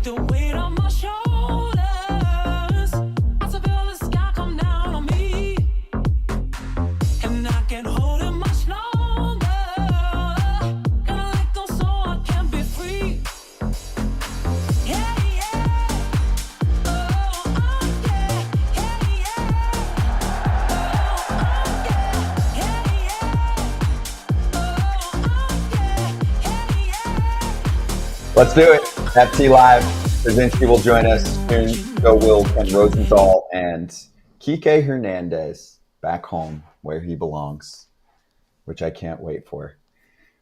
the weight on my shoulders. I feel the sky come down on me, and I can't hold it much longer. Gotta let go so I can be free. Yeah, yeah. Oh, yeah. Yeah, yeah. Oh, yeah. Yeah, yeah. Oh, yeah. Yeah, yeah. Let's do it. FT Live. Pierzynski will join us soon. So will Ken Rosenthal and Kike Hernandez back home where he belongs, which I can't wait for.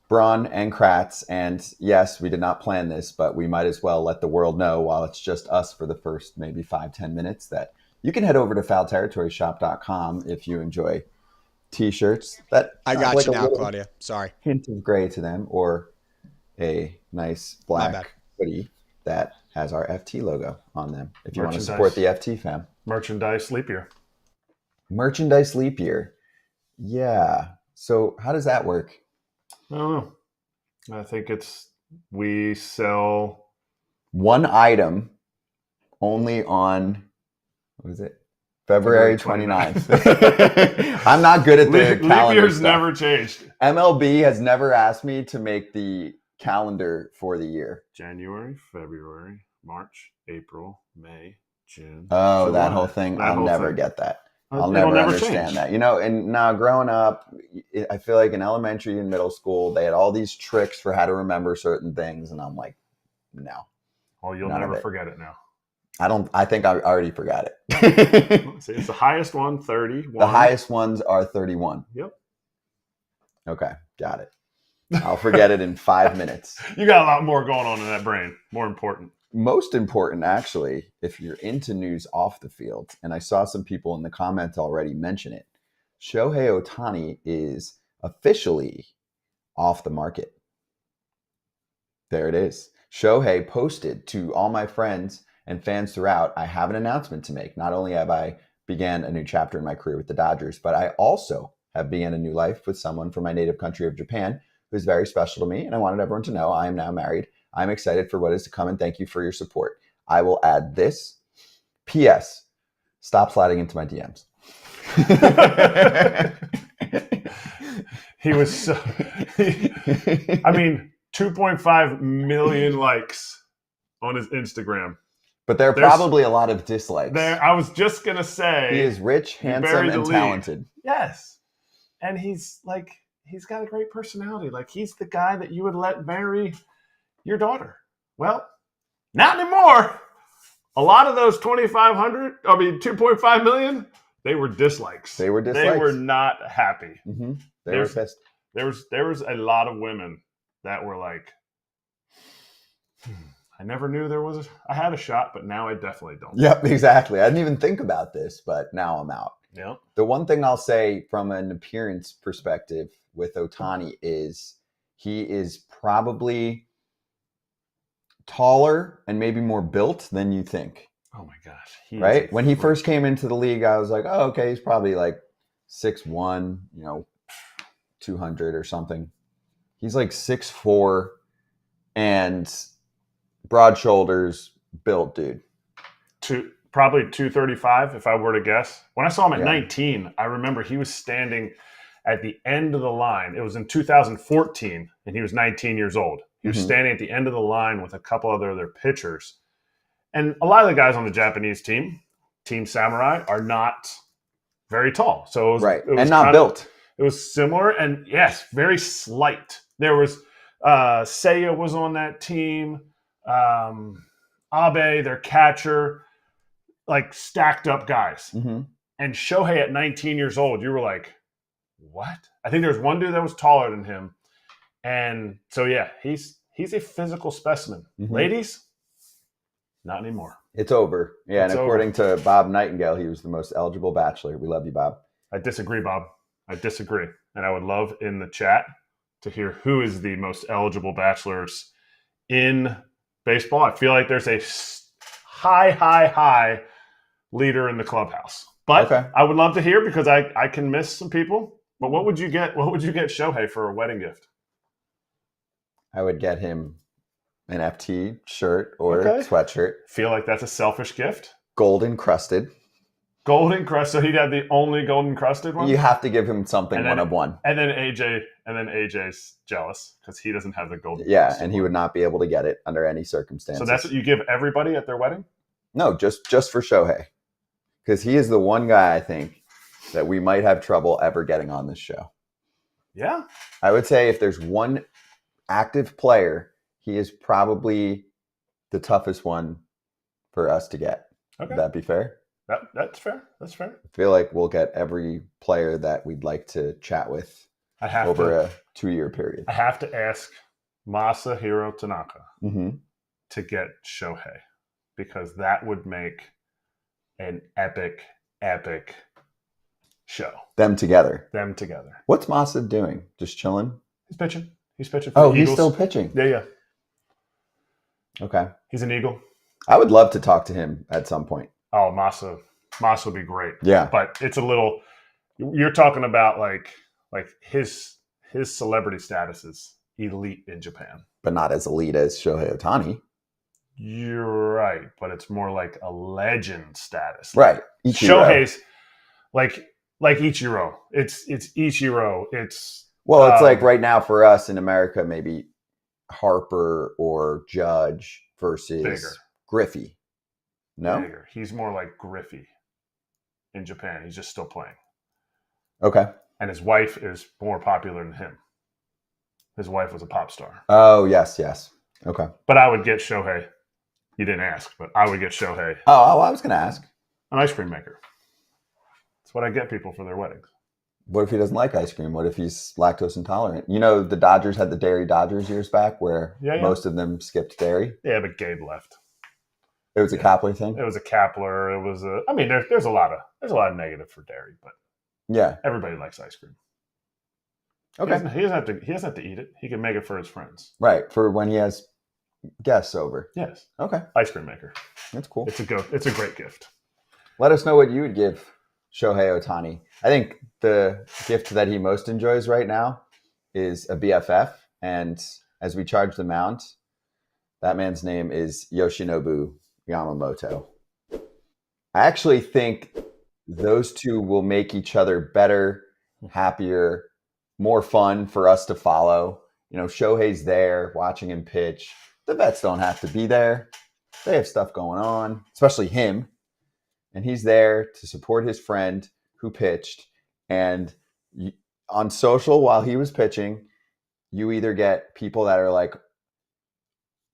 Braun and Kratz. And yes, we did not plan this, but we might as well let the world know while it's just us for the first maybe 5-10 minutes that you can head over to foulterritoryshop.com if you enjoy t-shirts that I got like you a now, little Claudia. Sorry. hint of gray to them, or a nice black hoodie that has our FT logo on them. If you want to support the FT fam. Merchandise leap year. Merchandise leap year. Yeah. So how does that work? I don't know. I think we sell one item only on, what is it? February 29th. I'm not good at the calendar leap year's stuff. never changed. MLB has never asked me to make the calendar for the year. January, February, March, April, May, June. Oh, July. that whole thing. I'll never get that. I'll never understand change. that. You know, and now growing up, I feel like in elementary and middle school, they had all these tricks for how to remember certain things. And I'm like, no. Well, you'll never forget it now. I think I already forgot it. See, it's the highest one, 30. The highest ones are 31. Yep. Okay. Got it. I'll forget it in 5 minutes. You got a lot more going on in that brain. More important. Most important, actually, if you're into news off the field, and I saw some people in the comments already mention it, Shohei Ohtani is officially off the market. There it is. Shohei posted to all my friends and fans throughout, I have an announcement to make. Not only have I began a new chapter in my career with the Dodgers, but I also have began a new life with someone from my native country of Japan who's very special to me, and I wanted everyone to know I am now married. I'm excited for what is to come, and thank you for your support. I will add this. P.S. Stop sliding into my DMs. He was so... I mean, 2.5 million likes on his Instagram. But there's probably a lot of dislikes. I was just going to say... He is rich, handsome, and talented. Yes. And he's got a great personality. Like, he's the guy that you would let marry your daughter. Well, not anymore. A lot of those 2.5 million, they were dislikes. They were dislikes. They were not happy. Mm-hmm. They were pissed. There was a lot of women that were like, I never knew I had a shot, but now I definitely don't. Yep, exactly. I didn't even think about this, but now I'm out. Yep. The one thing I'll say from an appearance perspective with Ohtani is he is probably taller and maybe more built than you think. Oh my gosh. Right? When he first came into the league, I was like, oh, okay, he's probably like 6'1", 200 or something. He's like 6'4", and broad shoulders, built dude. Probably 235 if I were to guess. When I saw him at 19, I remember he was standing at the end of the line. It was in 2014, and he was 19 years old. He was standing at the end of the line with a couple other pitchers. And a lot of the guys on the Japanese team, Team Samurai, are not very tall. So it was not built. It was similar, and yes, very slight. There was Seiya was on that team. Abe, their catcher, like stacked up guys. Mm-hmm. And Shohei at 19 years old, you were like, what? I think there was one dude that was taller than him. And so, yeah, he's a physical specimen. Mm-hmm. Ladies, not anymore. It's over. Yeah, and according to Bob Nightingale, he was the most eligible bachelor. We love you, Bob. I disagree, Bob. I disagree. And I would love in the chat to hear who is the most eligible bachelors in baseball. I feel like there's a high leader in the clubhouse. But I would love to hear because I can miss some people. But what would you get? What would you get Shohei for a wedding gift? I would get him an FT shirt or Okay. sweatshirt, Feel like that's a selfish gift. gold encrusted. Golden crust. So he'd have the only golden crusted one. You have to give him something And then- one of one. And then AJ's jealous because he doesn't have the golden. Yeah, crusted and he one. would not be able to get it under any circumstances. So that's what you give everybody at their wedding? No, just for Shohei. Because he is the one guy, I think, that we might have trouble ever getting on this show. Yeah. I would say if there's one active player, he is probably the toughest one for us to get. Okay. Would that be fair? That's fair. That's fair. I feel like we'll get every player that we'd like to chat with over a 2-year period. I have to ask Masahiro Tanaka Mm-hmm. to get Shohei because that would make an epic show. Them together. Them together. What's Masa doing? Just chilling? He's pitching. He's pitching for the He's Eagles. still pitching. Yeah. Okay. He's an Eagle. I would love to talk to him at some point. Oh, Masa would be great. Yeah. But it's a little. You're talking about like his celebrity status is elite in Japan. But not as elite as Shohei Ohtani. You're right, but it's more like a legend status. Right. Ichiro. Shohei's like Ichiro. It's Ichiro. It's Well, it's like right now for us in America, maybe Harper or Judge versus Bigger. Griffey. No? bigger. He's more like Griffey in Japan. He's just still playing. Okay. And his wife is more popular than him. His wife was a pop star. Oh, yes. Okay. But I would get Shohei. You didn't ask, but I would get Shohei Oh, I was going to ask. an ice cream maker. That's what I get people for their weddings. What if he doesn't like ice cream? What if he's lactose intolerant? You know, the Dodgers had the Dairy Dodgers years back where Yeah. most of them skipped dairy. Yeah, but Gabe left. It was a Copley thing. It was a Kapler. It was a. I mean, there's a lot of negative for dairy, but Yeah. everybody likes ice cream. Okay. He doesn't have to eat it. He can make it for his friends. Right. For when he has guests over. Yes, Okay. ice cream maker. That's cool. It's a great gift. Let us know what you would give Shohei Ohtani. I think the gift that he most enjoys right now is a BFF. And as we charge the mound, that man's name is Yoshinobu Yamamoto. I actually think those two will make each other better, happier, more fun for us to follow. You know, Shohei's there watching him pitch. The vets don't have to be there. They have stuff going on, especially him. And he's there to support his friend who pitched. And on social, while he was pitching, you either get people that are like,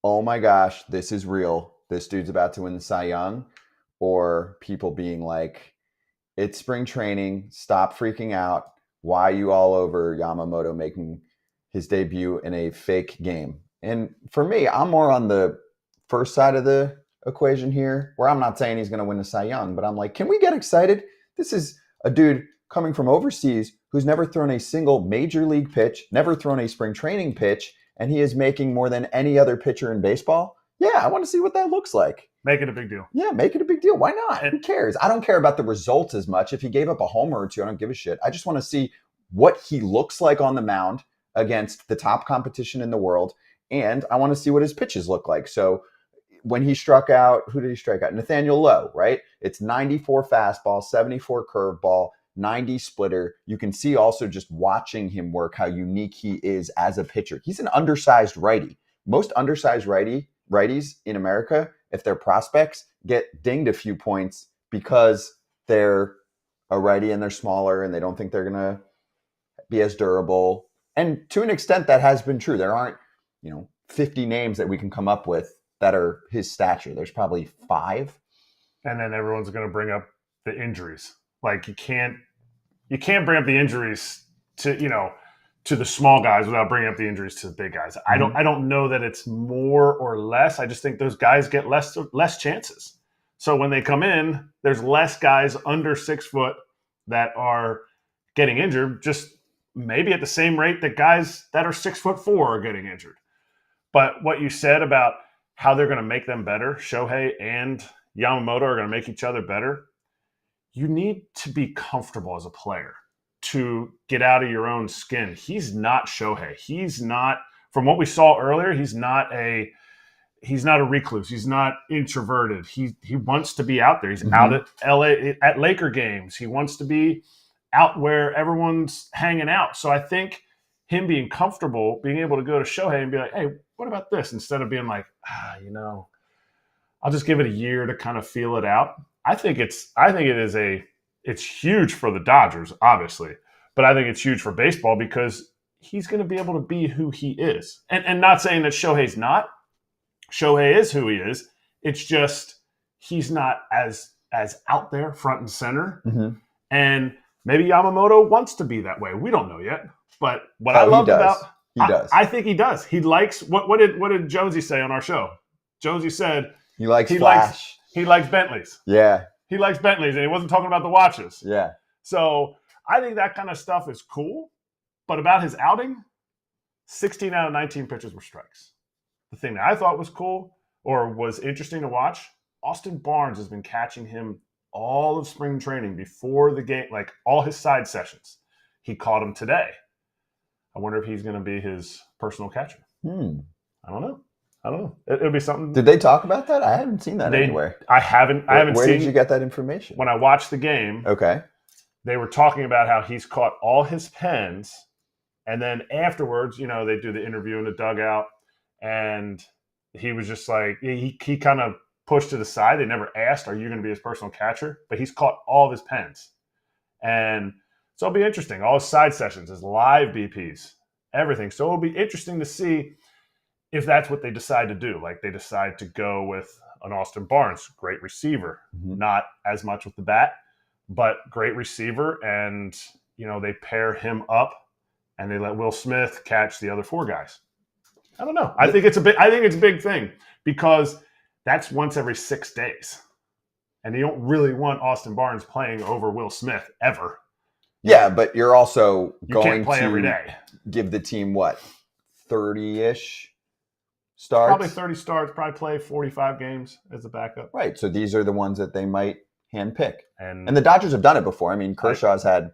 oh my gosh, this is real. This dude's about to win the Cy Young. Or people being like, it's spring training. Stop freaking out. Why are you all over Yamamoto making his debut in a fake game? And for me, I'm more on the first side of the equation here, where I'm not saying he's going to win the Cy Young, but I'm like, can we get excited? This is a dude coming from overseas who's never thrown a single major league pitch, never thrown a spring training pitch, and he is making more than any other pitcher in baseball. Yeah, I want to see what that looks like. Make it a big deal. Yeah, make it a big deal. Why not? Who cares? I don't care about the results as much. If he gave up a homer or two, I don't give a shit. I just want to see what he looks like on the mound against the top competition in the world, and I want to see what his pitches look like. So when he struck out, who did he strike out? Nathaniel Lowe, right? It's 94 fastball, 74 curveball, 90 splitter. You can see also just watching him work how unique he is as a pitcher. He's an undersized righty. Most undersized righties in America, if they're prospects, get dinged a few points because they're a righty and they're smaller and they don't think they're going to be as durable. And to an extent, that has been true. There aren't, 50 names that we can come up with that are his stature. There's probably 5. And then everyone's going to bring up the injuries. Like you can't bring up the injuries to the small guys without bringing up the injuries to the big guys. Mm-hmm. I don't know that it's more or less. I just think those guys get less chances. So when they come in, there's less guys under 6 foot that are getting injured, just maybe at the same rate that guys that are 6'4" are getting injured. But what you said about how they're going to make them better, Shohei and Yamamoto are going to make each other better. You need to be comfortable as a player to get out of your own skin. He's not Shohei. He's not, from what we saw earlier, he's not a he's not a recluse. He's not introverted. He wants to be out there. He's Mm-hmm. out at LA at Laker games. He wants to be out where everyone's hanging out. So I think him being comfortable, being able to go to Shohei and be like, hey, what about this? Instead of being like, I'll just give it a year to kind of feel it out. I think it's huge for the Dodgers, obviously, but I think it's huge for baseball because he's going to be able to be who he is. And not saying that Shohei's not. Shohei is who he is. It's just he's not as out there front and center. Mm-hmm. And maybe Yamamoto wants to be that way. We don't know yet. But what I Oh, he love does. about He does. I think he does. He likes what did Jonesy say on our show? Jonesy said He likes flash. he likes Bentleys. Yeah. He likes Bentleys, and he wasn't talking about the watches. Yeah. So I think that kind of stuff is cool. But about his outing, 16 out of 19 pitches were strikes. The thing that I thought was cool or was interesting to watch, Austin Barnes has been catching him all of spring training before the game, like all his side sessions. He caught him today. I wonder if he's going to be his personal catcher. I don't know. It'll be something. Did they talk about that? I haven't seen that anywhere. I haven't Where seen. did you get that information? When I watched the game, Okay. they were talking about how he's caught all his pens, and then afterwards, they do the interview in the dugout, and he was just like, he kind of pushed to the side. They never asked, are you going to be his personal catcher? But he's caught all of his pens. And so it'll be interesting. All his side sessions, his live BPs, everything. So it'll be interesting to see if that's what they decide to do. Like they decide to go with an Austin Barnes, great receiver, not as much with the bat, but great receiver. And, they pair him up and they let Will Smith catch the other four guys. I don't know. I think it's a big thing because that's once every 6 days. And you don't really want Austin Barnes playing over Will Smith ever. Yeah, but you're also going can't play to every day. Give the team, 30-ish starts? Probably 30 starts, probably play 45 games as a backup. Right, so these are the ones that they might handpick. And the Dodgers have done it before. I mean, Kershaw's had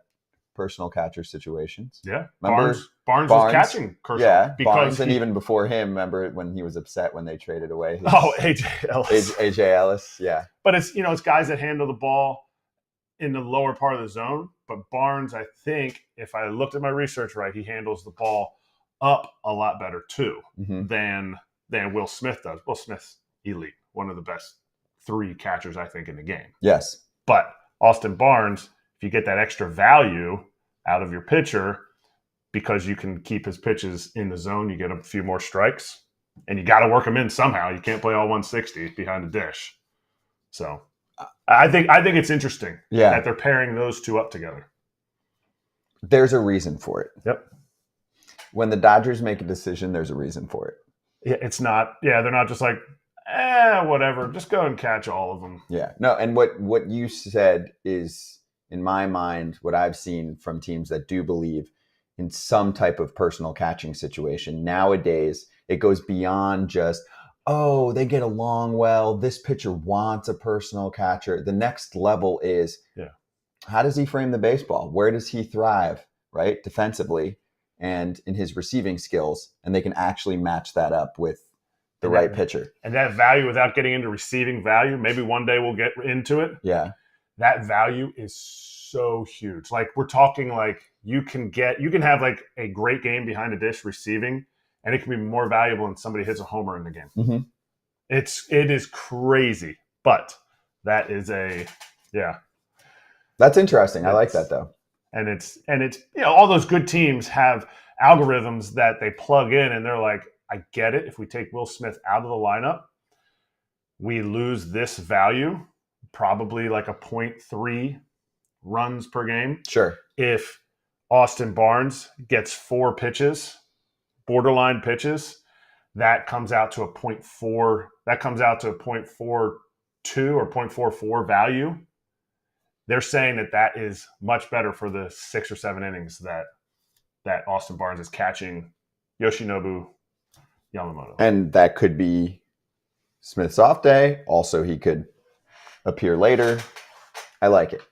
personal catcher situations. Yeah, Remember Barnes was catching Kershaw. Yeah, because Barnes, and even before him, remember when he was upset when they traded away AJ Ellis. AJ Ellis, yeah. But it's guys that handle the ball in the lower part of the zone. But Barnes, I think, if I looked at my research right, he handles the ball up a lot better too than Will Smith does. Will Smith's elite, one of the best 3 catchers I think in the game. Yes. But Austin Barnes, if you get that extra value out of your pitcher because you can keep his pitches in the zone, you get a few more strikes, and you got to work them in somehow. You can't play all 160 behind the dish. So I think it's interesting that they're pairing those two up together. There's a reason for it. Yep. When the Dodgers make a decision, there's a reason for it. Yeah, it's not. Yeah, they're not just like, whatever. Just go and catch all of them. Yeah. No, and what you said is, in my mind, what I've seen from teams that do believe in some type of personal catching situation. Nowadays, it goes beyond just, they get along well. This pitcher wants a personal catcher. The next level is, how does he frame the baseball? Where does he thrive, right? Defensively and in his receiving skills. And they can actually match that up with the right pitcher. And that value, without getting into receiving value, maybe one day we'll get into it. Yeah. That value is so huge. Like we're talking like you can have like a great game behind the dish receiving, and it can be more valuable than somebody hits a homer in the game. Mm-hmm. It is crazy, but that is That's interesting. I like that though. And it's all those good teams have algorithms that they plug in, and they're like, I get it. If we take Will Smith out of the lineup, we lose this value, probably like a 0.3 runs per game. Sure. If Austin Barnes gets 4 pitches, borderline pitches, that comes out to a 0.4. That comes out to a 0.42 or 0.44 value. They're saying that is much better for the 6 or 7 innings that Austin Barnes is catching Yoshinobu Yamamoto. And that could be Smith's off day. Also, he could appear later. I like it.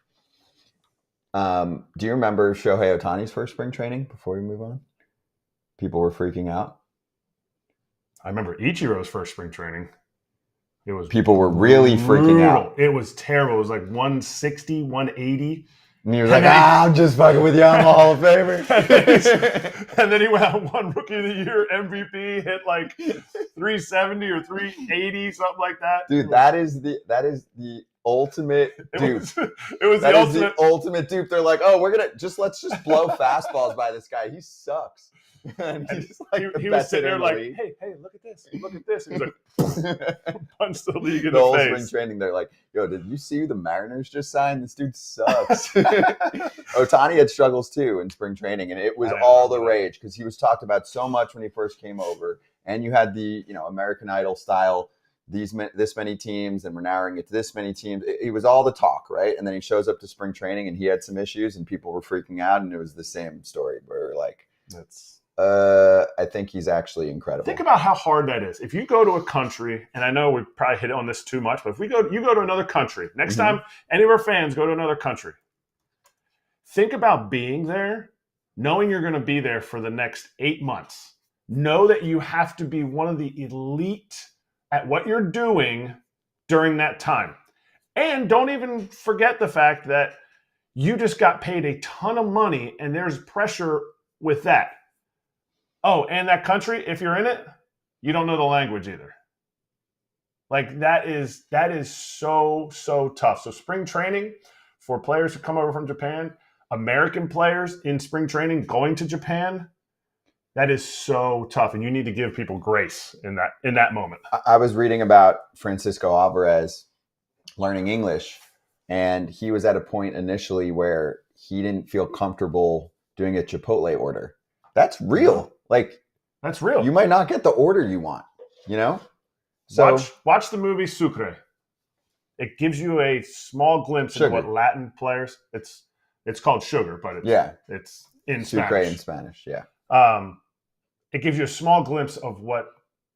Do you remember Shohei Ohtani's first spring training before we move on? People were freaking out. I remember Ichiro's first spring training. It was People were really freaking out. It was terrible. It was like 160, 180. And he was like, I'm just fucking with you. I'm a Hall of Famer. and then he went out and won Rookie of the Year, MVP, hit like 370 or 380, something like that. Dude, that is the ultimate dupe. It was the ultimate dupe. They're like, oh, let's just blow fastballs by this guy. He sucks. And he's like he was sitting there like, hey, look at this. Look at this. He was like, punch the league in the whole face. Spring training, they're like, yo, did you see who the Mariners just signed? This dude sucks. Ohtani had struggles too in spring training, and it was all the rage because he was talked about so much when he first came over. And you had the, American Idol style, this many teams, and we're narrowing it to this many teams. It was all the talk, right? And then he shows up to spring training, and he had some issues, and people were freaking out, and it was the same story where we're like, I think he's actually incredible. Think about how hard that is. If you go to a country, and I know we probably hit on this too much, but if you go to another country, next time any of our fans go to another country, think about being there, knowing you're going to be there for the next 8 months. Know that you have to be one of the elite at what you're doing during that time. And don't even forget the fact that you just got paid a ton of money, and there's pressure with that. Oh, and that country, if you're in it, you don't know the language either. Like that is so tough. So spring training for players who come over from Japan, American players in spring training going to Japan, that is so tough. And you need to give people grace in that moment. I was reading about Francisco Alvarez learning English, and he was at a point initially where he didn't feel comfortable doing a Chipotle order. That's real. Like, that's real. You might not get the order you want, So watch the movie Sucre. It gives you a small glimpse of what Latin players. It's called Sugar, but it's in Sucre Spanish. in Spanish, yeah. It gives you a small glimpse of what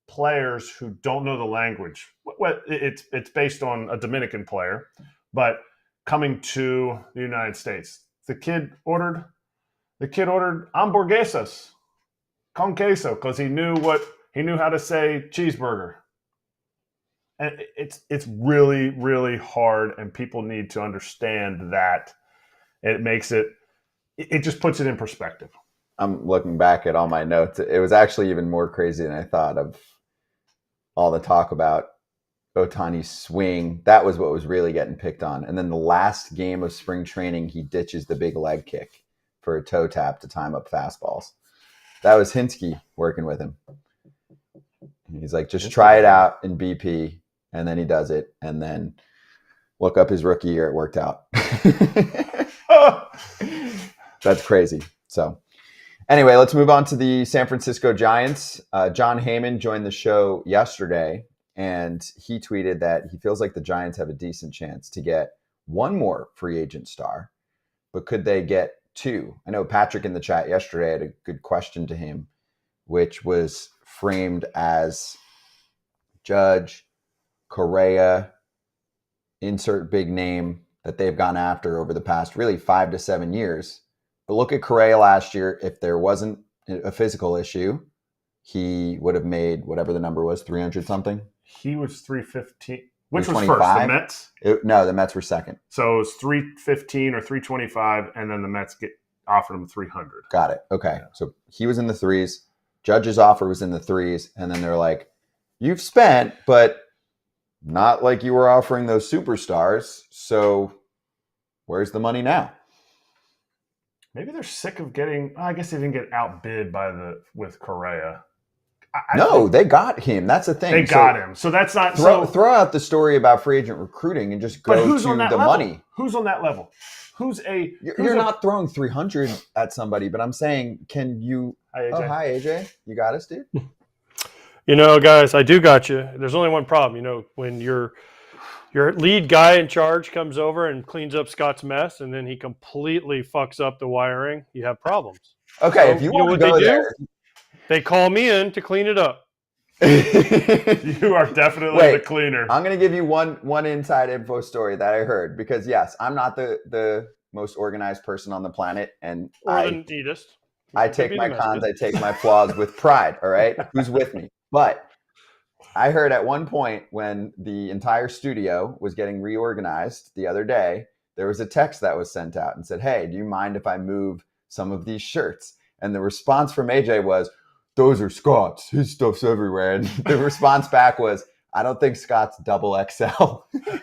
players who don't know the language. It's based on a Dominican player, but coming to the United States, the kid ordered hamburguesas con queso because he knew how to say cheeseburger. And it's really, really hard, and people need to understand that. It makes it just puts it in perspective. I'm looking back at all my notes. It was actually even more crazy than I thought, of all the talk about Ohtani's swing. That was what was really getting picked on. And then the last game of spring training, he ditches the big leg kick for a toe tap to time up fastballs. That was Hinsky working with him. He's like, just try it out in BP. And then he does it. And then look up his rookie year. It worked out. That's crazy. So anyway, let's move on to the San Francisco Giants. John Heyman joined the show yesterday, and he tweeted that he feels like the Giants have a decent chance to get one more free agent star, but could they get two? I know Patrick in the chat yesterday had a good question to him, which was framed as Judge, Correa, insert big name that they've gone after over the past really 5 to 7 years. But look at Correa last year. If there wasn't a physical issue, he would have made whatever the number was, 300 something. He was 315. Which was first? The Mets? No, the Mets were second. So it was 315 or 325, and then the Mets offered him 300. Got it. Okay. So he was in the threes. Judge's offer was in the threes. And then they're like, you've spent, but not like you were offering those superstars. So where's the money now? Maybe they're sick of getting. I guess they didn't get outbid with Correa. They got him. That's the thing. They got him. So that's not. Throw out the story about free agent recruiting and just go to the money. Who's on that level? You're not throwing 300 at somebody, but I'm saying, can you? Hi, AJ. Oh, hi, AJ. You got us, dude. Guys, I do got you. There's only one problem. When your lead guy in charge comes over and cleans up Scott's mess, and then he completely fucks up the wiring, you have problems. Okay, so, if you want to go there. They call me in to clean it up. You are definitely the cleaner. I'm going to give you one inside info story that I heard, because yes, I'm not the most organized person on the planet, and the neatest. I take my cons, I take my flaws with pride. All right, who's with me? But I heard at one point when the entire studio was getting reorganized the other day, there was a text that was sent out and said, "Hey, do you mind if I move some of these shirts?" And the response from AJ was, "Those are Scott's. His stuff's everywhere." And the response back was, "I don't think Scott's double XL." And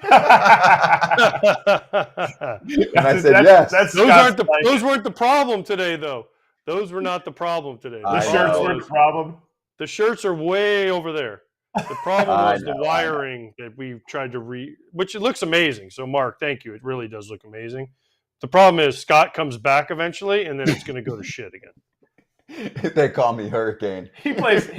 I said, "Yes." Those weren't the problem today, though. Those were not the problem today. The shirts weren't the problem. The shirts are way over there. The problem was the wiring that we tried to which it looks amazing. So, Mark, thank you. It really does look amazing. The problem is Scott comes back eventually, and then it's going to go to shit again. They call me Hurricane. He plays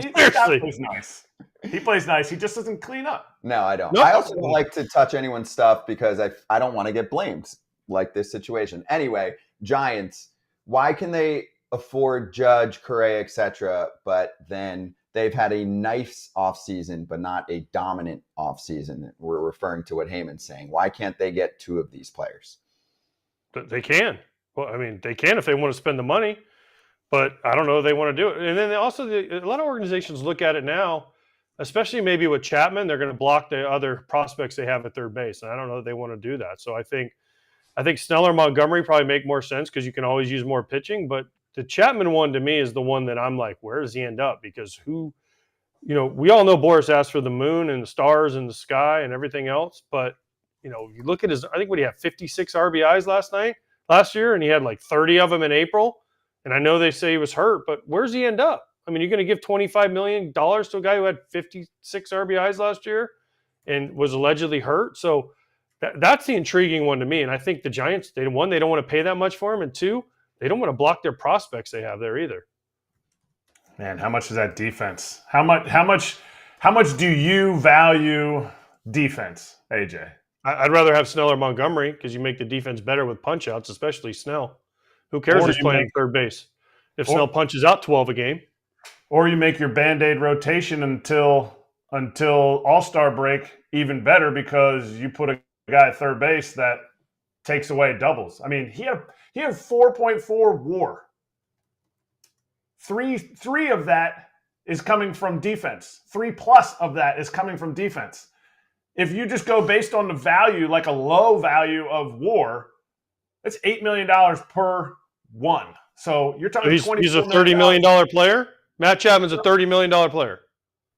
nice. He plays nice. He just doesn't clean up. No, I don't. Nope. I also don't like to touch anyone's stuff because I don't want to get blamed like this situation. Anyway, Giants, why can they afford Judge, Correa, etc., but then they've had a nice offseason, but not a dominant offseason? We're referring to what Heyman's saying. Why can't they get two of these players? They can. Well, I mean, they can if they want to spend the money, but I don't know if they want to do it. And then a lot of organizations look at it now, especially maybe with Chapman, they're going to block the other prospects they have at third base. And I don't know if they want to do that. So I think Snell or Montgomery probably make more sense because you can always use more pitching. But the Chapman one to me is the one that I'm like, where does he end up? Because we all know Boris asked for the moon and the stars and the sky and everything else. But, you look at I think what he had 56 RBIs last year, and he had like 30 of them in April. And I know they say he was hurt, but where's he end up? I mean, you're going to give $25 million to a guy who had 56 RBIs last year and was allegedly hurt. So that's the intriguing one to me. And I think the Giants, they don't want to pay that much for him. And two, they don't want to block their prospects they have there either. Man, how much is that defense? How much do you value defense, AJ? I'd rather have Snell or Montgomery because you make the defense better with punch outs, especially Snell. Who cares who's playing third base? If Snell punches out 12 a game. Or you make your Band-Aid rotation until All-Star break even better because you put a guy at third base that takes away doubles. I mean, he had 4.4 WAR. Three of that is coming from defense. 3+ of that is coming from defense. If you just go based on the value, like a low value of WAR, it's $8 million per one. So you're talking he's a $30 million player? Matt Chapman's a $30 million player.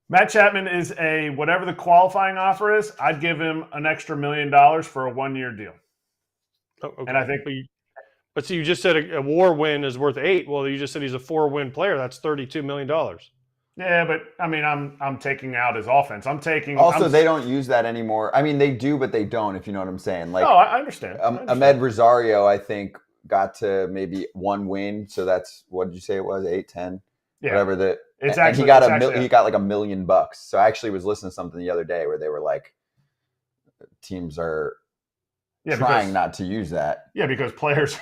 Matt Chapman is whatever the qualifying offer is, I'd give him an extra $1 million for a 1-year deal. Oh, okay. And I think but see, you just said a WAR win is worth 8. Well, you just said he's a 4-win player. That's $32 million. Yeah, but I mean, I'm taking out his offense. They don't use that anymore. I mean, they do, but they don't. If you know what I'm saying. Like, I understand. Ahmed Rosario, I think, got to maybe 1 win. So that's, what did you say it was? 8, 10, whatever. He got he got like $1 million. So I actually was listening to something the other day where they were like, teams are trying not to use that. Yeah, because players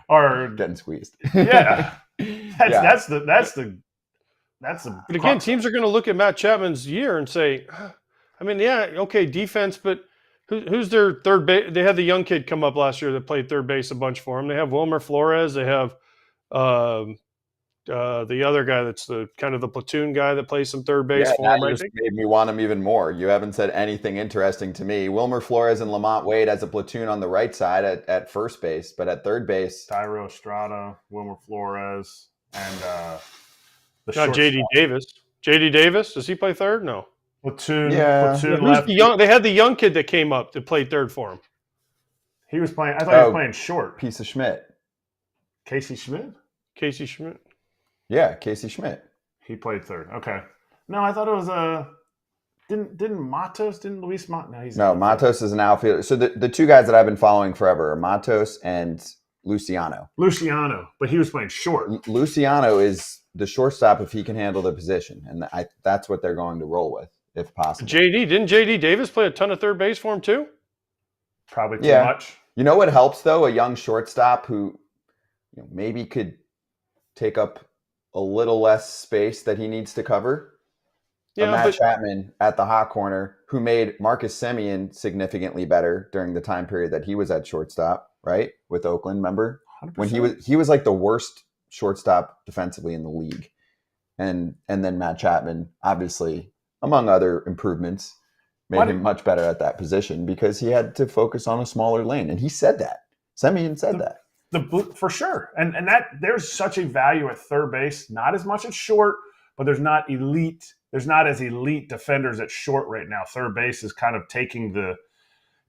are getting squeezed. Yeah, that's the. But again, teams are going to look at Matt Chapman's year and say, I mean, yeah, okay, defense, but who's their third base? They had the young kid come up last year that played third base a bunch for him. They have Wilmer Flores. They have the other guy that's the kind of the platoon guy that plays some third base for him. You just made me want him even more. You haven't said anything interesting to me. Wilmer Flores and Lamont Wade as a platoon on the right side at first base, but at third base, Tyro Estrada, Wilmer Flores, and not JD Davis. JD Davis, does he play third? No. Platoon. Platoon left. They had the young kid that came up to play third for him. He was playing. I thought he was playing short. Piece of Schmidt. Casey Schmidt. Yeah, Casey Schmidt. He played third. Okay. No, I thought it was Didn't Matos? Didn't Luis Matos? No, Matos is an outfielder. So the two guys that I've been following forever are Matos and Luciano. But he was playing short. Luciano is the shortstop if he can handle the position, and that's what they're going to roll with if possible. Didn't JD Davis play a ton of third base for him too? Probably too much. You know what helps though? A young shortstop who maybe could take up a little less space that he needs to cover. Yeah, Matt Chapman at the hot corner, who made Marcus Semien significantly better during the time period that he was at shortstop, right? With Oakland, remember? 100%. When he was like the worst shortstop defensively in the league. And then Matt Chapman, obviously, among other improvements, made him much better at that position because he had to focus on a smaller lane. And he said that. Semien said that. For sure. And that there's such a value at third base, not as much at short, but there's not as elite defenders at short right now. Third base is kind of taking the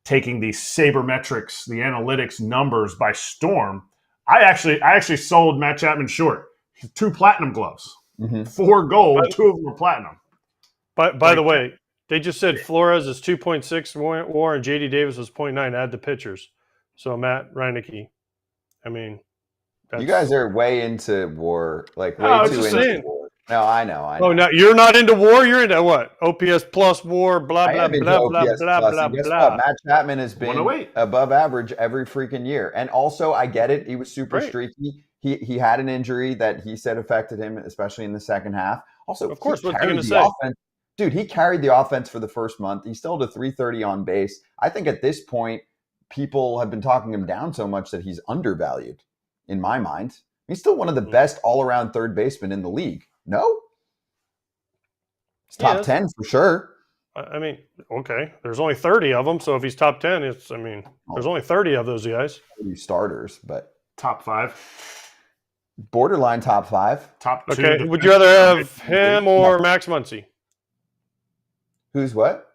sabermetrics, the analytics numbers by storm. I actually sold Matt Chapman short. 2 platinum gloves, 4 gold, 2 of them were platinum. By the way, they just said Flores is 2.6 WAR and JD Davis was 0.9. Add the pitchers. So Matt Reineke, I mean, you guys are way into WAR, like way too into WAR. No, I know. Oh, no, you're not into WAR. You're into what? OPS plus WAR. Blah blah blah blah blah blah. Matt Chapman has been above average every freaking year, and also I get it. He was super streaky. He had an injury that he said affected him, especially in the second half. Also, of course, what's he going to say? Dude, he carried the offense for the first month. He still had a 330 on base. I think at this point, people have been talking him down so much that he's undervalued, in my mind. He's still one of the best all-around third basemen in the league. No? He's top 10 for sure. I mean, okay. There's only 30 of them, so if he's top 10, there's only 30 of those guys. 30 starters, but top 5. Borderline top 5. Top 2. Okay, would you rather have him or Max Muncy? Who's what?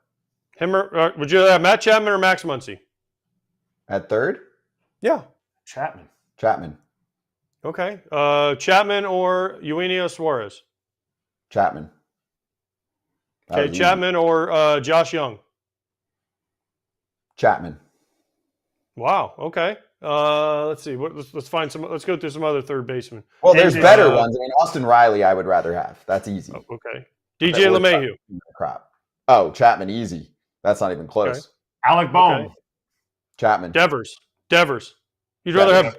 Him or would you rather have Matt Chapman or Max Muncy? At third? Yeah. Chapman. Okay. Chapman or Eugenio Suarez? Chapman. Okay, Chapman or Josh Young? Chapman. Wow. Okay. Let's see. Let's find some. Let's go through some other third basemen. Well, there's better ones. I mean, Austin Riley, I would rather have. That's easy. Oh, okay. DJ LeMahieu. Crap. Oh, Chapman, easy. That's not even close. Okay. Alec Bohm. Okay. Chapman. Devers. You'd rather have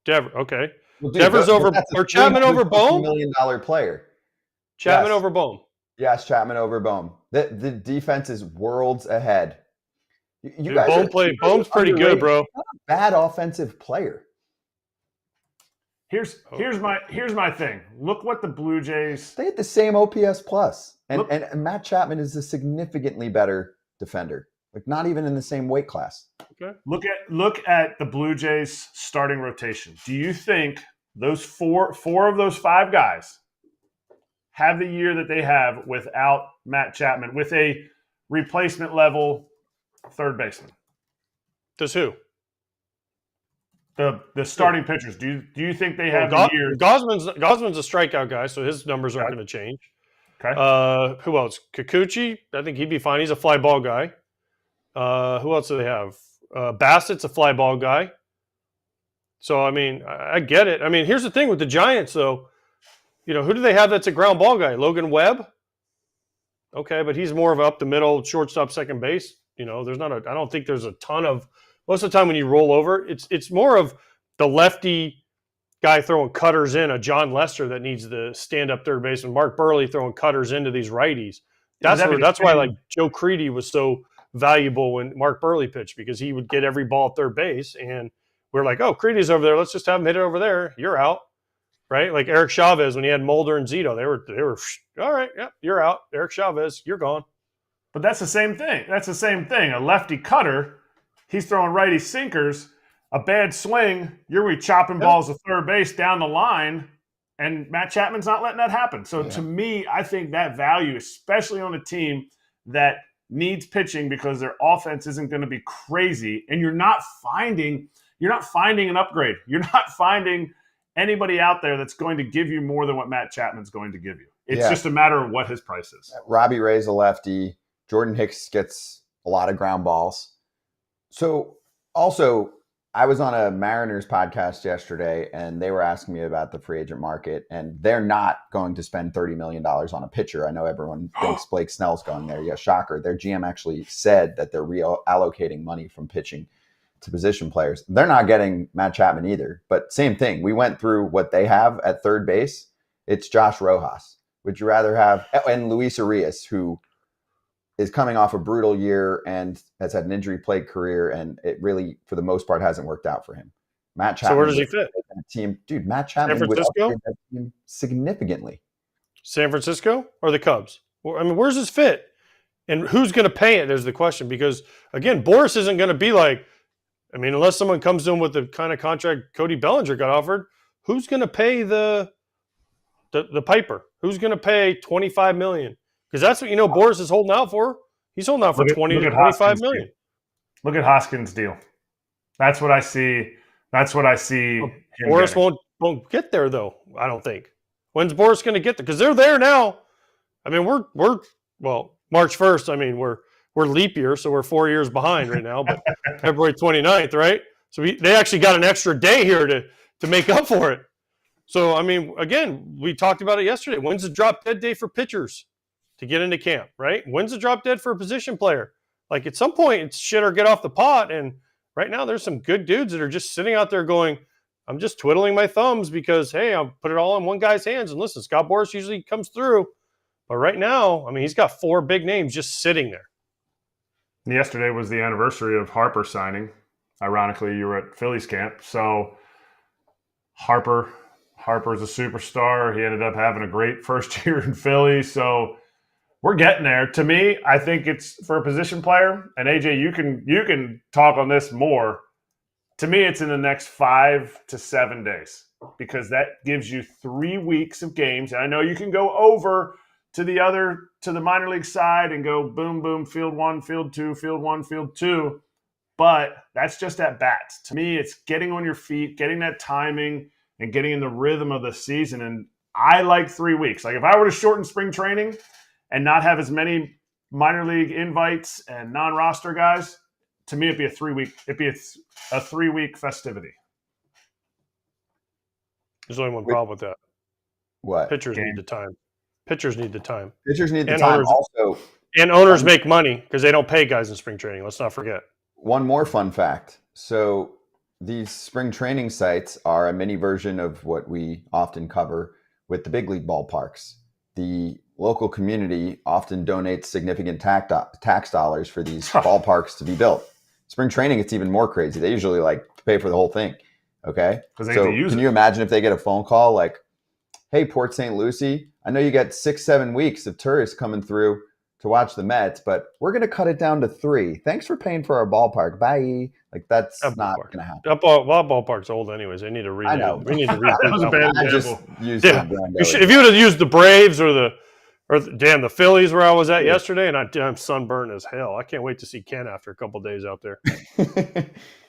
Devers. Okay. Well, dude, Devers over or Chapman over Bohm? $1 million player. Chapman over Bohm. Yes, Chapman over Bohm. The defense is worlds ahead. You guys Bohm's pretty good, bro. Not a bad offensive player. Here's my thing. Look what the Blue Jays. They had the same OPS plus, and Matt Chapman is a significantly better defender. Like not even in the same weight class. Okay. Look at the Blue Jays starting rotation. Do you think those four of those 5 guys have the year that they have without Matt Chapman with a replacement level third baseman? Does who? The starting pitchers. Do you think they have the year? Gosman's a strikeout guy, so his numbers aren't going to change. Okay. Who else? Kikuchi, I think he'd be fine. He's a fly ball guy. Who else do they have? Bassett's a fly ball guy. So, I mean, I get it. I mean, here's the thing with the Giants, though. You know, who do they have that's a ground ball guy? Logan Webb? Okay, but he's more of up the middle, shortstop, second base. You know, I don't think there's a ton of – most of the time when you roll over, it's more of the lefty guy throwing cutters in, a John Lester that needs the stand-up third baseman, Mark Burley throwing cutters into these righties. That's why, like, Joe Creedy was so – valuable when Mark Burley pitched because he would get every ball at third base, and we're like, oh, Creedy's over there. Let's just have him hit it over there. You're out, right? Like Eric Chavez when he had Mulder and Zito, they were all right. Yeah, you're out. Eric Chavez, you're gone. But that's the same thing. A lefty cutter, he's throwing righty sinkers. A bad swing, you're chopping balls to third base down the line, and Matt Chapman's not letting that happen. So to me, I think that value, especially on a team that needs pitching because their offense isn't going to be crazy, and you're not finding an upgrade. You're not finding anybody out there that's going to give you more than what Matt Chapman's going to give you. It's just a matter of what his price is. Robbie Ray's a lefty. Jordan Hicks gets a lot of ground balls. So also, I was on a Mariners podcast yesterday, and they were asking me about the free agent market, and they're not going to spend $30 million on a pitcher. I know everyone thinks Blake Snell's going there. Yeah, shocker. Their GM actually said that they're reallocating money from pitching to position players. They're not getting Matt Chapman either, but same thing. We went through what they have at third base. It's Josh Rojas. Would you rather have – and Luis Arias, who – is coming off a brutal year and has had an injury-plagued career, and it really, for the most part, hasn't worked out for him. Matt Chapman. So where does he fit? Team, dude, Matt Chapman would upgrade that team significantly. San Francisco or the Cubs? I mean, where's his fit? And who's going to pay it is the question. Because, again, Boris isn't going to be like, I mean, unless someone comes in with the kind of contract Cody Bellinger got offered, who's going to pay the piper? Who's going to pay $25 million? Because that's what Boris is holding out for. He's holding out for 20 to 25 million. Look at Hoskins' deal. That's what I see. That's what I see. Well, Boris won't get there though. I don't think. When's Boris going to get there? Because they're there now. I mean, we're March 1st. I mean, we're leap year, so we're 4 years behind right now. But February 29th, right? So they actually got an extra day here to make up for it. So I mean, again, we talked about it yesterday. When's the drop dead day for pitchers to get into camp? Right? When's the drop dead for a position player? Like at some point, it's shit or get off the pot. And right now, there's some good dudes that are just sitting out there going, I'm just twiddling my thumbs because, hey, I'll put it all in one guy's hands. And listen, Scott Boris usually comes through. But right now, I mean, he's got 4 big names just sitting there. Yesterday was the anniversary of Harper signing. Ironically, you were at Phillies camp. So Harper's a superstar. He ended up having a great first year in Philly. So we're getting there. To me, I think it's for a position player. And AJ, you can talk on this more. To me, it's in the next 5 to 7 days because that gives you 3 weeks of games. And I know you can go over to the minor league side and go boom, boom, field 1, field 2, field 1, field 2. But that's just at bats. To me, it's getting on your feet, getting that timing, and getting in the rhythm of the season. And I like 3 weeks. Like if I were to shorten spring training and not have as many minor league invites and non-roster guys, to me it'd be a 3-week festivity. There's only one problem with that. What? Pitchers need the time. Pitchers need the time. Pitchers need the time also. And owners make money because they don't pay guys in spring training. Let's not forget. One more fun fact. So these spring training sites are a mini version of what we often cover with the big league ballparks. The local community often donates significant tax dollars for these ballparks to be built. Spring training, it's even more crazy. They usually pay for the whole thing. Okay. So can you imagine if they get a phone call like, hey, Port St. Lucie, I know you got 6-7 weeks of tourists coming through to watch the Mets, but we're going to cut it down to 3. Thanks for paying for our ballpark. Bye. That's not going to happen. That ballpark's old anyways. They need to redo. I know. We need to redo. That was a bad example. If you would have used the Braves or the Phillies where I was at yesterday, and I'm sunburned as hell. I can't wait to see Ken after a couple days out there.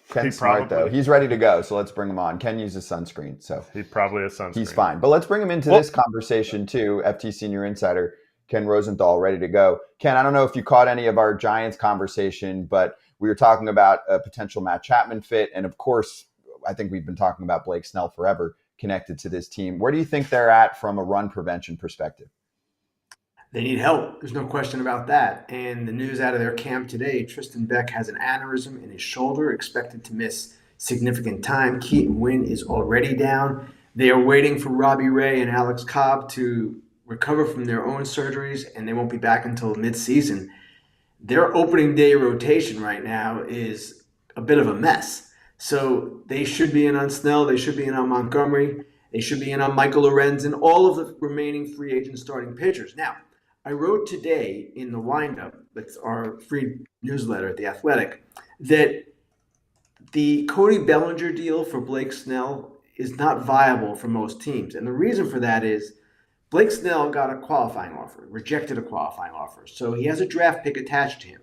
Ken's smart, though. He's ready to go, so let's bring him on. Ken uses sunscreen, so he probably has sunscreen. He's fine. But let's bring him into this conversation, too. FT Senior Insider Ken Rosenthal ready to go. Ken, I don't know if you caught any of our Giants conversation, but we were talking about a potential Matt Chapman fit. And, of course, I think we've been talking about Blake Snell forever connected to this team. Where do you think they're at from a run prevention perspective? They need help. There's no question about that. And the news out of their camp today, Tristan Beck has an aneurysm in his shoulder, expected to miss significant time. Masyn Winn is already down. They are waiting for Robbie Ray and Alex Cobb to recover from their own surgeries, and they won't be back until midseason. Their opening day rotation right now is a bit of a mess. So they should be in on Snell. They should be in on Montgomery. They should be in on Michael Lorenzen, all of the remaining free agent starting pitchers. Now, I wrote today in the windup, that's our free newsletter at The Athletic, that the Cody Bellinger deal for Blake Snell is not viable for most teams. And the reason for that is Blake Snell got a qualifying offer, rejected a qualifying offer. So he has a draft pick attached to him.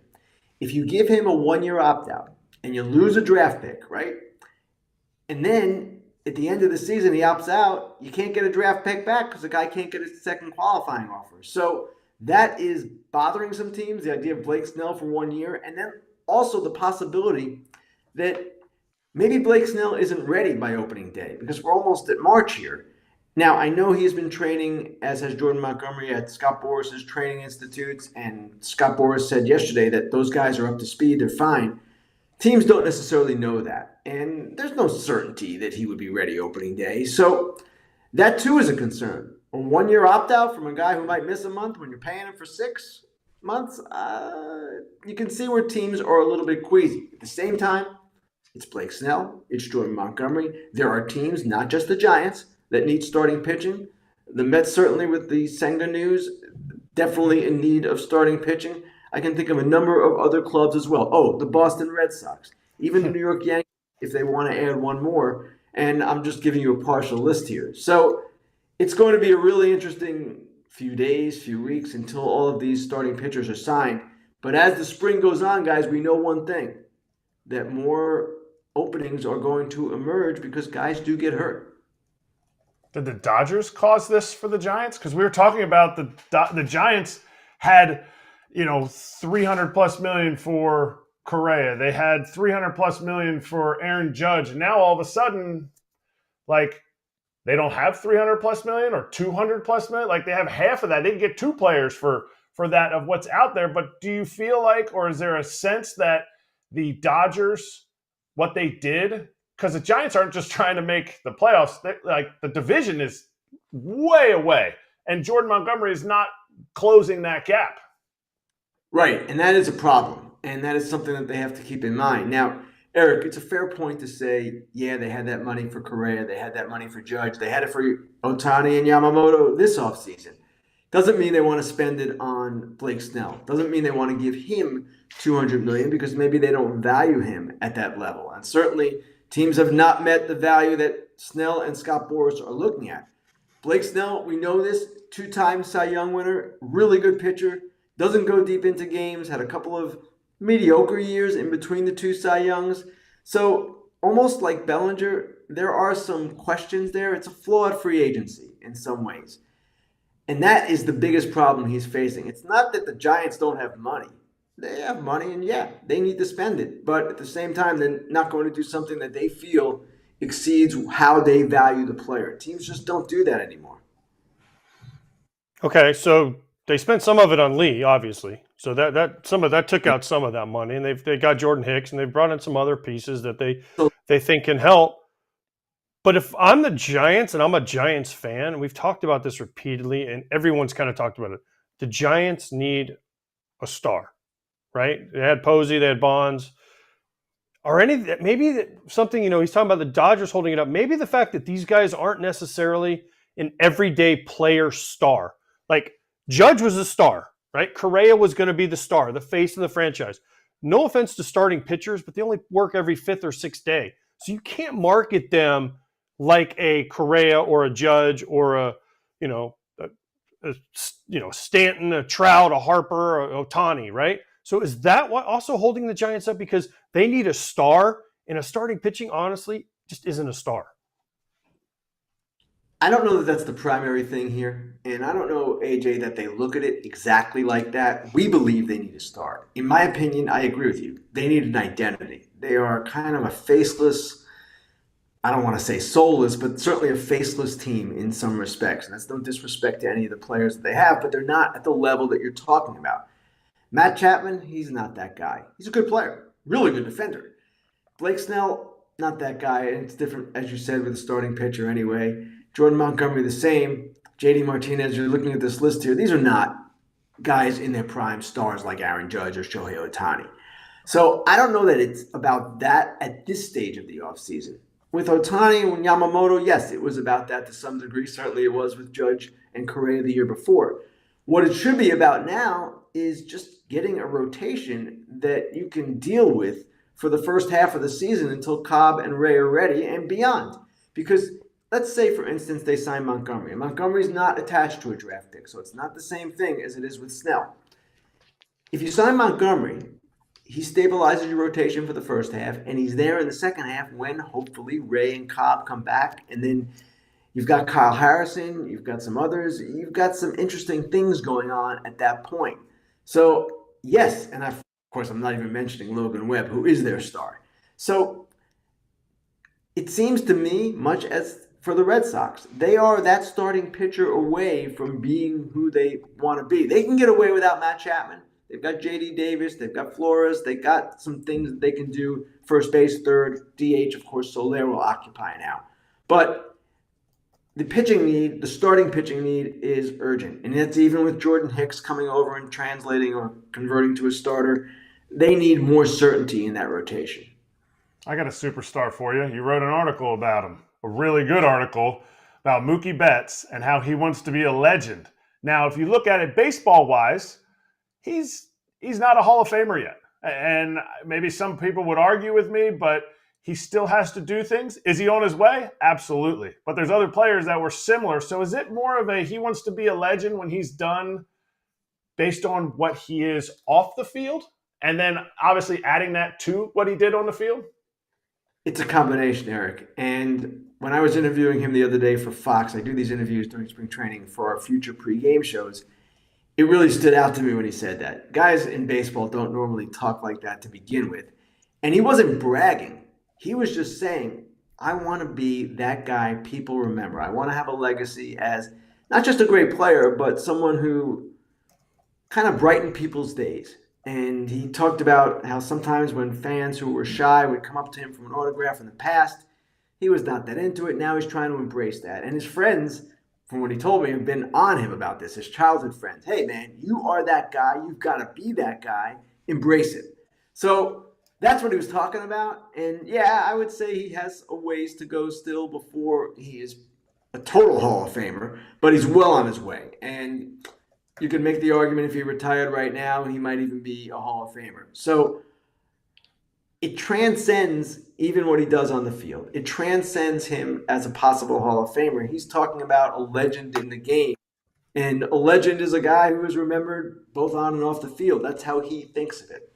If you give him a 1-year opt-out and you lose a draft pick, right? And then at the end of the season, he opts out, you can't get a draft pick back because the guy can't get his second qualifying offer. So that is bothering some teams, the idea of Blake Snell for 1 year. And then also the possibility that maybe Blake Snell isn't ready by opening day because we're almost at March here. Now, I know he's been training, as has Jordan Montgomery, at Scott Boris's training institutes. And Scott Boris said yesterday that those guys are up to speed. They're fine. Teams don't necessarily know that. And there's no certainty that he would be ready opening day. So that, too, is a concern. A 1-year opt-out from a guy who might miss a month when you're paying him for 6 months, you can see where teams are a little bit queasy. At the same time, it's Blake Snell, it's Jordan Montgomery. There are teams, not just the Giants, that need starting pitching. The Mets, certainly with the Senga news, definitely in need of starting pitching. I can think of a number of other clubs as well. Oh, the Boston Red Sox, even the New York Yankees, if they want to add one more. And I'm just giving you a partial list here. So it's going to be a really interesting few days, few weeks until all of these starting pitchers are signed. But as the spring goes on, guys, we know one thing, that more openings are going to emerge because guys do get hurt. Did the Dodgers cause this for the Giants? Because we were talking about the Giants had, 300 plus million for Correa. They had 300 plus million for Aaron Judge. And now all of a sudden, like, they don't have 300 plus million or 200 plus million. Like, they have half of that. They can get two players for that of what's out there. But do you feel like, or is there a sense that the Dodgers, what they did, because the Giants aren't just trying to make the playoffs, like, the division is way away, and Jordan Montgomery is not closing that gap. Right, and that is a problem, and that is something that they have to keep in mind. Now, Eric, it's a fair point to say, yeah, they had that money for Correa, they had that money for Judge, they had it for Ohtani and Yamamoto this offseason. Doesn't mean they want to spend it on Blake Snell. Doesn't mean they want to give him $200 million because maybe they don't value him at that level. And certainly teams have not met the value that Snell and Scott Boras are looking at. Blake Snell, we know this, two-time Cy Young winner, really good pitcher, doesn't go deep into games, had a couple of mediocre years in between the two Cy Youngs. So almost like Bellinger, there are some questions there. It's a flawed free agency in some ways. And that is the biggest problem he's facing. It's not that the Giants don't have money. They have money, and yeah, they need to spend it. But at the same time, they're not going to do something that they feel exceeds how they value the player. Teams just don't do that anymore. Okay, so they spent some of it on Lee, obviously. So that some of that took out some of that money, and they got Jordan Hicks, and they've brought in some other pieces that they think can help. But if I'm the Giants and I'm a Giants fan, we've talked about this repeatedly, and everyone's kind of talked about it. The Giants need a star, right? They had Posey, they had Bonds. Maybe something, he's talking about the Dodgers holding it up. Maybe the fact that these guys aren't necessarily an everyday player star. Like, Judge was a star, right? Correa was going to be the star, the face of the franchise. No offense to starting pitchers, but they only work every fifth or sixth day. So you can't market them like a Correa or a Judge or a Stanton, a Trout, a Harper, a Ohtani, right? So is that what also holding the Giants up? Because they need a star, and a starting pitching, honestly, just isn't a star. I don't know that that's the primary thing here. And I don't know, AJ, that they look at it exactly like that. We believe they need a star. In my opinion, I agree with you. They need an identity. They are kind of a faceless, I don't want to say soulless, but certainly a faceless team in some respects. And that's no disrespect to any of the players that they have, but they're not at the level that you're talking about. Matt Chapman, he's not that guy. He's a good player, really good defender. Blake Snell, not that guy. And it's different, as you said, with the starting pitcher anyway. Jordan Montgomery, the same. JD Martinez, you're looking at this list here. These are not guys in their prime stars like Aaron Judge or Shohei Ohtani. So I don't know that it's about that at this stage of the offseason. With Ohtani and Yamamoto, yes, it was about that to some degree. Certainly it was with Judge and Correa the year before. What it should be about now is just getting a rotation that you can deal with for the first half of the season until Cobb and Ray are ready and beyond. Because let's say, for instance, they sign Montgomery. And Montgomery's not attached to a draft pick, so it's not the same thing as it is with Snell. If you sign Montgomery, he stabilizes your rotation for the first half, and he's there in the second half when, hopefully, Ray and Cobb come back. And then you've got Kyle Harrison, you've got some others, you've got some interesting things going on at that point. So, yes, and of course, I'm not even mentioning Logan Webb, who is their star. So, it seems to me, much as for the Red Sox, they are that starting pitcher away from being who they want to be. They can get away without Matt Chapman. They've got J.D. Davis. They've got Flores. They've got some things that they can do. First base, third, DH, of course, Soler will occupy now. But the pitching need, the starting pitching need is urgent. And that's even with Jordan Hicks coming over and translating or converting to a starter. They need more certainty in that rotation. I got a superstar for you. You wrote an article about him, a really good article about Mookie Betts and how he wants to be a legend. Now, if you look at it baseball-wise, he's not a Hall of Famer yet. And maybe some people would argue with me, but he still has to do things. Is he on his way? Absolutely. But there's other players that were similar. So is it more of a he wants to be a legend when he's done based on what he is off the field? And then obviously adding that to what he did on the field? It's a combination, Eric. And when I was interviewing him the other day for Fox, I do these interviews during spring training for our future pregame shows. It really stood out to me when he said that. Guys in baseball don't normally talk like that to begin with. And he wasn't bragging. He was just saying, I want to be that guy people remember. I want to have a legacy as not just a great player, but someone who kind of brightened people's days. And he talked about how sometimes when fans who were shy would come up to him for an autograph in the past, he was not that into it. Now he's trying to embrace that. And his friends, from what he told me, have been on him about this, his childhood friends. Hey, man, you are that guy. You've got to be that guy. Embrace it. So that's what he was talking about. And, yeah, I would say he has a ways to go still before he is a total Hall of Famer, but he's well on his way. And you could make the argument if he retired right now, he might even be a Hall of Famer. So it transcends even what he does on the field. It transcends him as a possible Hall of Famer. He's talking about a legend in the game. And a legend is a guy who is remembered both on and off the field. That's how he thinks of it.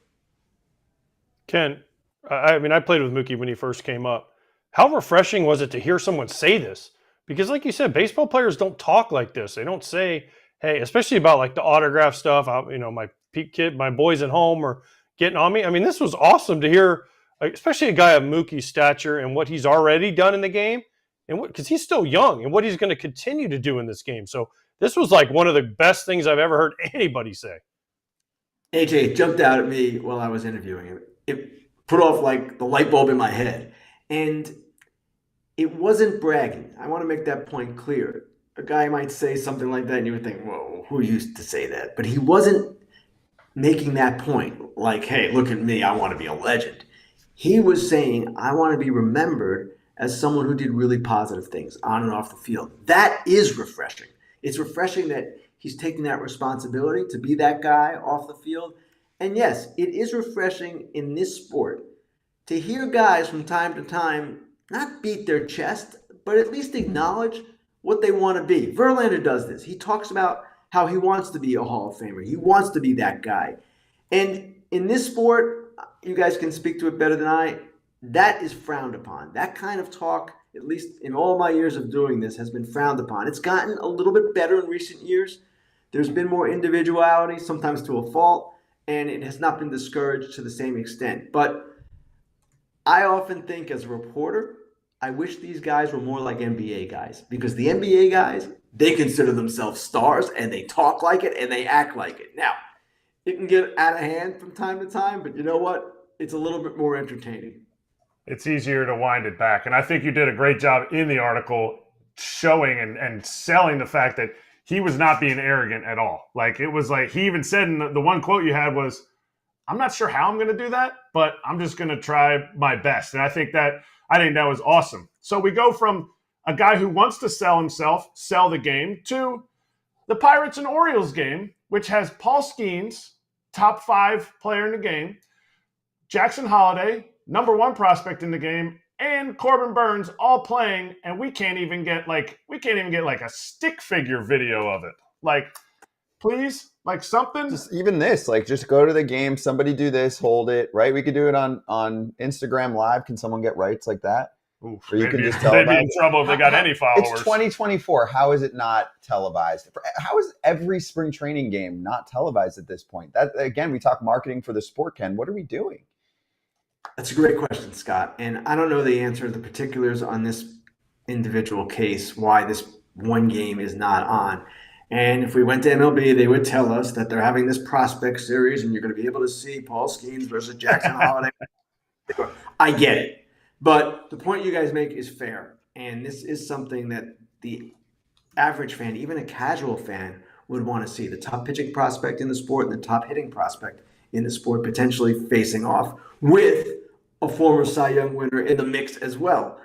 Ken, I mean, I played with Mookie when he first came up. How refreshing was it to hear someone say this? Because like you said, baseball players don't talk like this. They don't say, hey, especially about like the autograph stuff, my boys at home are getting on me. I mean, this was awesome to hear, especially a guy of Mookie's stature and what he's already done in the game, and because he's still young and what he's going to continue to do in this game. So this was like one of the best things I've ever heard anybody say. AJ, it jumped out at me while I was interviewing him. It put off like the light bulb in my head. And it wasn't bragging. I want to make that point clear. A guy might say something like that and you would think, whoa, who used to say that? But he wasn't making that point like, hey, look at me, I want to be a legend. He was saying, I want to be remembered as someone who did really positive things on and off the field. That is refreshing. It's refreshing that he's taking that responsibility to be that guy off the field. And yes, it is refreshing in this sport to hear guys from time to time not beat their chest, but at least acknowledge what they want to be. Verlander does this. He talks about how he wants to be a Hall of Famer. He wants to be that guy. And in this sport, you guys can speak to it better than I, that is frowned upon. That kind of talk, at least in all my years of doing this, has been frowned upon. It's gotten a little bit better in recent years. There's been more individuality, sometimes to a fault, and it has not been discouraged to the same extent. But I often think as a reporter, I wish these guys were more like NBA guys, because the NBA guys, they consider themselves stars and they talk like it and they act like it. Now, it can get out of hand from time to time, but you know what? It's a little bit more entertaining. It's easier to wind it back. And I think you did a great job in the article showing and selling the fact that he was not being arrogant at all. Like, it was like, he even said in the one quote you had was, I'm not sure how I'm going to do that, but I'm just going to try my best. And I think that was awesome. So we go from a guy who wants to sell himself, sell the game, to the Pirates and Orioles game, which has Paul Skeens, top 5 player in the game, Jackson Holliday, number 1 prospect in the game, and Corbin Burns all playing, and we can't even get like a stick figure video of it. Like, please, like something. Just even this, like, just go to the game, somebody do this, hold it, right? We could do it on Instagram Live. Can someone get rights like that? Oof, or you can just they'd be in trouble if they got any followers. It's 2024. How is it not televised? How is every spring training game not televised at this point? That, again, we talk marketing for the sport, Ken. What are we doing? That's a great question, Scott. And I don't know the answer to the particulars on this individual case, why this one game is not on. And if we went to MLB, they would tell us that they're having this prospect series and you're going to be able to see Paul Skeens versus Jackson Holliday. I get it. But the point you guys make is fair. And this is something that the average fan, even a casual fan, would want to see. The top pitching prospect in the sport and the top hitting prospect in the sport potentially facing off with a former Cy Young winner in the mix as well.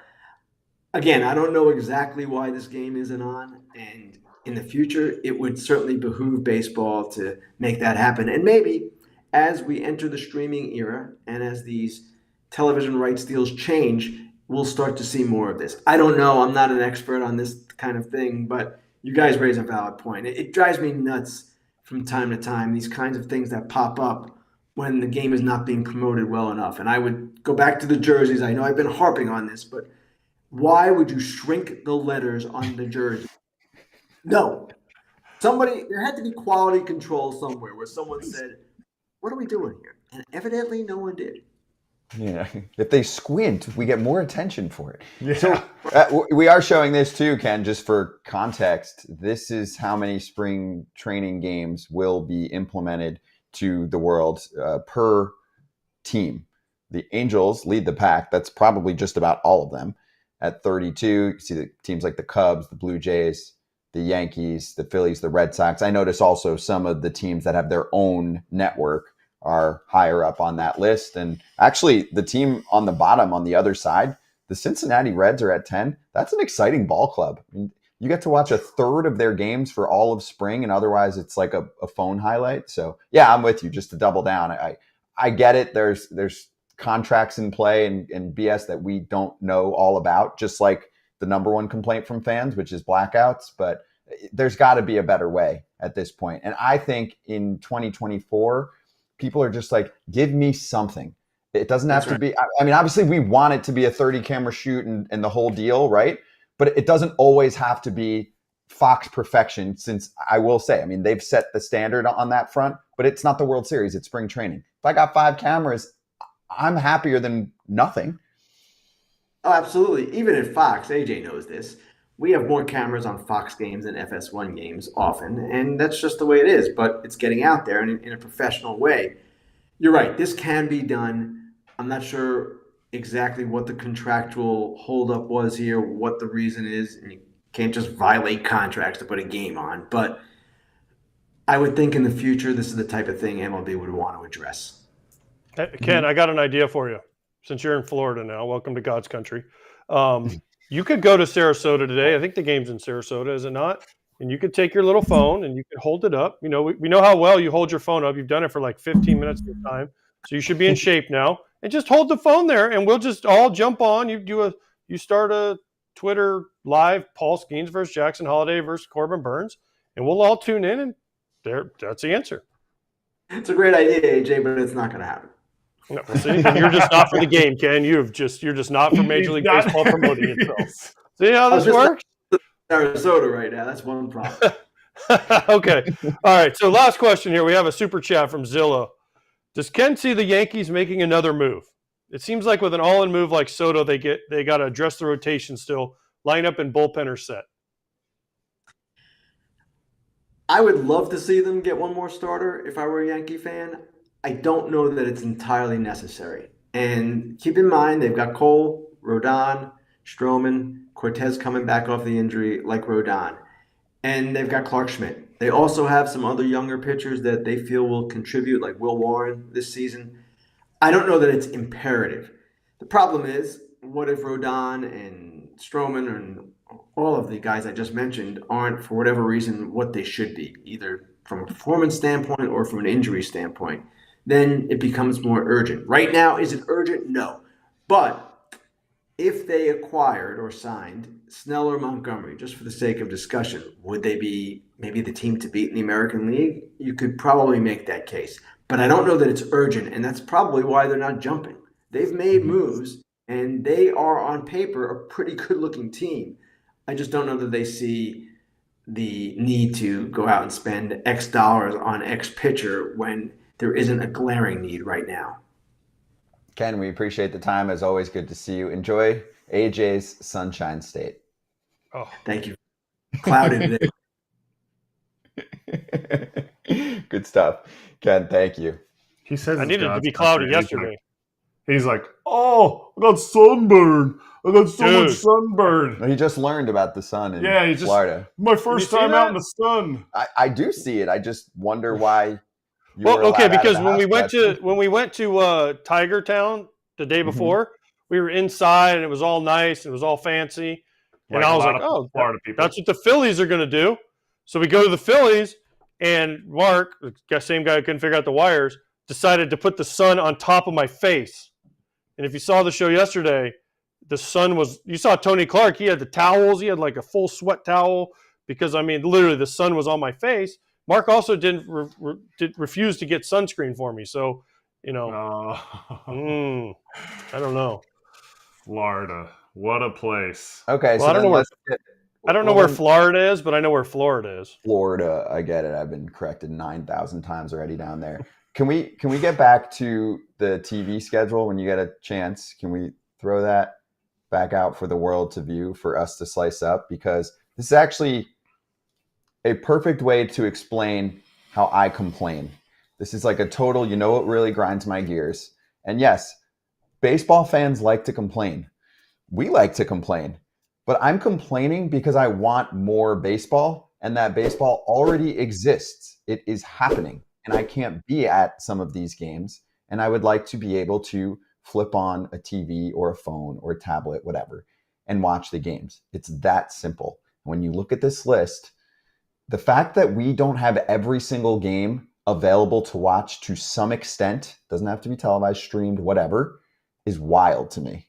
Again, I don't know exactly why this game isn't on, and in the future, it would certainly behoove baseball to make that happen. And maybe as we enter the streaming era and as these television rights deals change, we'll start to see more of this. I don't know. I'm not an expert on this kind of thing, but you guys raise a valid point. It drives me nuts from time to time, these kinds of things that pop up when the game is not being promoted well enough. And I would go back to the jerseys. I know I've been harping on this, but why would you shrink the letters on the jersey? No. There had to be quality control somewhere where someone said, what are we doing here? And evidently no one did. Yeah, if they squint, we get more attention for it. Yeah. So we are showing this too, Ken, just for context. This is how many spring training games will be implemented to the world per team. The Angels lead the pack. That's probably just about all of them at 32. You see the teams like the Cubs, the Blue Jays, the Yankees, the Phillies, the Red Sox. I notice also some of the teams that have their own network are higher up on that list. And actually, the team on the bottom on the other side, the Cincinnati Reds are at 10. That's an exciting ball club. I mean, you get to watch a third of their games for all of spring, and otherwise it's like a phone highlight. So, yeah, I'm with you. Just to double down, I get it. There's contracts in play and BS that we don't know all about, just like the number one complaint from fans, which is blackouts. But there's got to be a better way at this point. And I think in 2024, people are just like, give me something. It doesn't have to be, I mean, obviously we want it to be a 30 camera shoot and the whole deal, right? But it doesn't always have to be Fox perfection, since I will say, I mean, they've set the standard on that front, but it's not the World Series, it's spring training. If I got 5 cameras, I'm happier than nothing. Oh, absolutely. Even at Fox, AJ knows this. We have more cameras on Fox games than FS1 games often, and that's just the way it is, but it's getting out there in a professional way. You're right, this can be done. I'm not sure exactly what the contractual holdup was here, what the reason is, and you can't just violate contracts to put a game on, but I would think in the future this is the type of thing MLB would want to address. Ken, I got an idea for you. Since you're in Florida now, welcome to God's country. You could go to Sarasota today. I think the game's in Sarasota, is it not? And you could take your little phone and you could hold it up. You know, we know how well you hold your phone up. You've done it for like 15 minutes at a time. So you should be in shape now. And just hold the phone there and we'll just all jump on. You start a Twitter live, Paul Skeens versus Jackson Holiday versus Corbin Burns, and we'll all tune in, and that's the answer. It's a great idea, AJ, but it's not going to happen. No, see, you're just not for the game, Ken. You're just not for Major League Baseball promoting itself. See how this works? Sarasota right now. That's one problem. Okay. All right. So last question here. We have a super chat from Zillow. Does Ken see the Yankees making another move? It seems like with an all-in move like Soto, they got to address the rotation still. Lineup and bullpen are set. I would love to see them get one more starter if I were a Yankee fan. I don't know that it's entirely necessary. And keep in mind, they've got Cole, Rodon, Stroman, Cortez coming back off the injury like Rodon. And they've got Clark Schmidt. They also have some other younger pitchers that they feel will contribute, like Will Warren this season. I don't know that it's imperative. The problem is, what if Rodon and Stroman and all of the guys I just mentioned aren't, for whatever reason, what they should be, either from a performance standpoint or from an injury standpoint? Then it becomes more urgent. Right now, is it urgent? No. But if they acquired or signed Snell or Montgomery, just for the sake of discussion, would they be maybe the team to beat in the American League? You could probably make that case. But I don't know that it's urgent, and that's probably why they're not jumping. They've made moves, and they are on paper a pretty good-looking team. I just don't know that they see the need to go out and spend X dollars on X pitcher when there isn't a glaring need right now. Ken, we appreciate the time. As always, good to see you. Enjoy AJ's Sunshine State. Oh, thank you. Clouded today. Good stuff. Ken, thank you. He says I needed it to be cloudy yesterday. He's like, oh, I got sunburn. I got so much sunburn. He just learned about the sun in Florida. My first time out in the sun. I do see it. I just wonder why. Because when we went to Tiger Town the day before, we were inside and it was all nice and it was all fancy, and I was like, "Oh, Florida people. That's what the Phillies are going to do." So we go to the Phillies, and Mark, the same guy who couldn't figure out the wires, decided to put the sun on top of my face. And if you saw the show yesterday, the sun was, you saw Tony Clark, he had the towels, he had like a full sweat towel because, I mean, literally the sun was on my face. Mark also didn't refuse to get sunscreen for me. So, you know, I don't know. Florida, what a place. Okay, Well, so then let's get. I don't know where Florida is, but I know where Florida is. Florida, I get it. I've been corrected 9,000 times already down there. Can we get back to the TV schedule when you get a chance? Can we throw that back out for the world to view, for us to slice up? Because this is actually a perfect way to explain how I complain. This is like a total, you know what really grinds my gears? And yes, baseball fans like to complain. We like to complain. But I'm complaining because I want more baseball, and that baseball already exists. It is happening, and I can't be at some of these games, and I would like to be able to flip on a TV or a phone or a tablet, whatever, and watch the games. It's that simple. When you look at this list, the fact that we don't have every single game available to watch to some extent, doesn't have to be televised, streamed, whatever, is wild to me.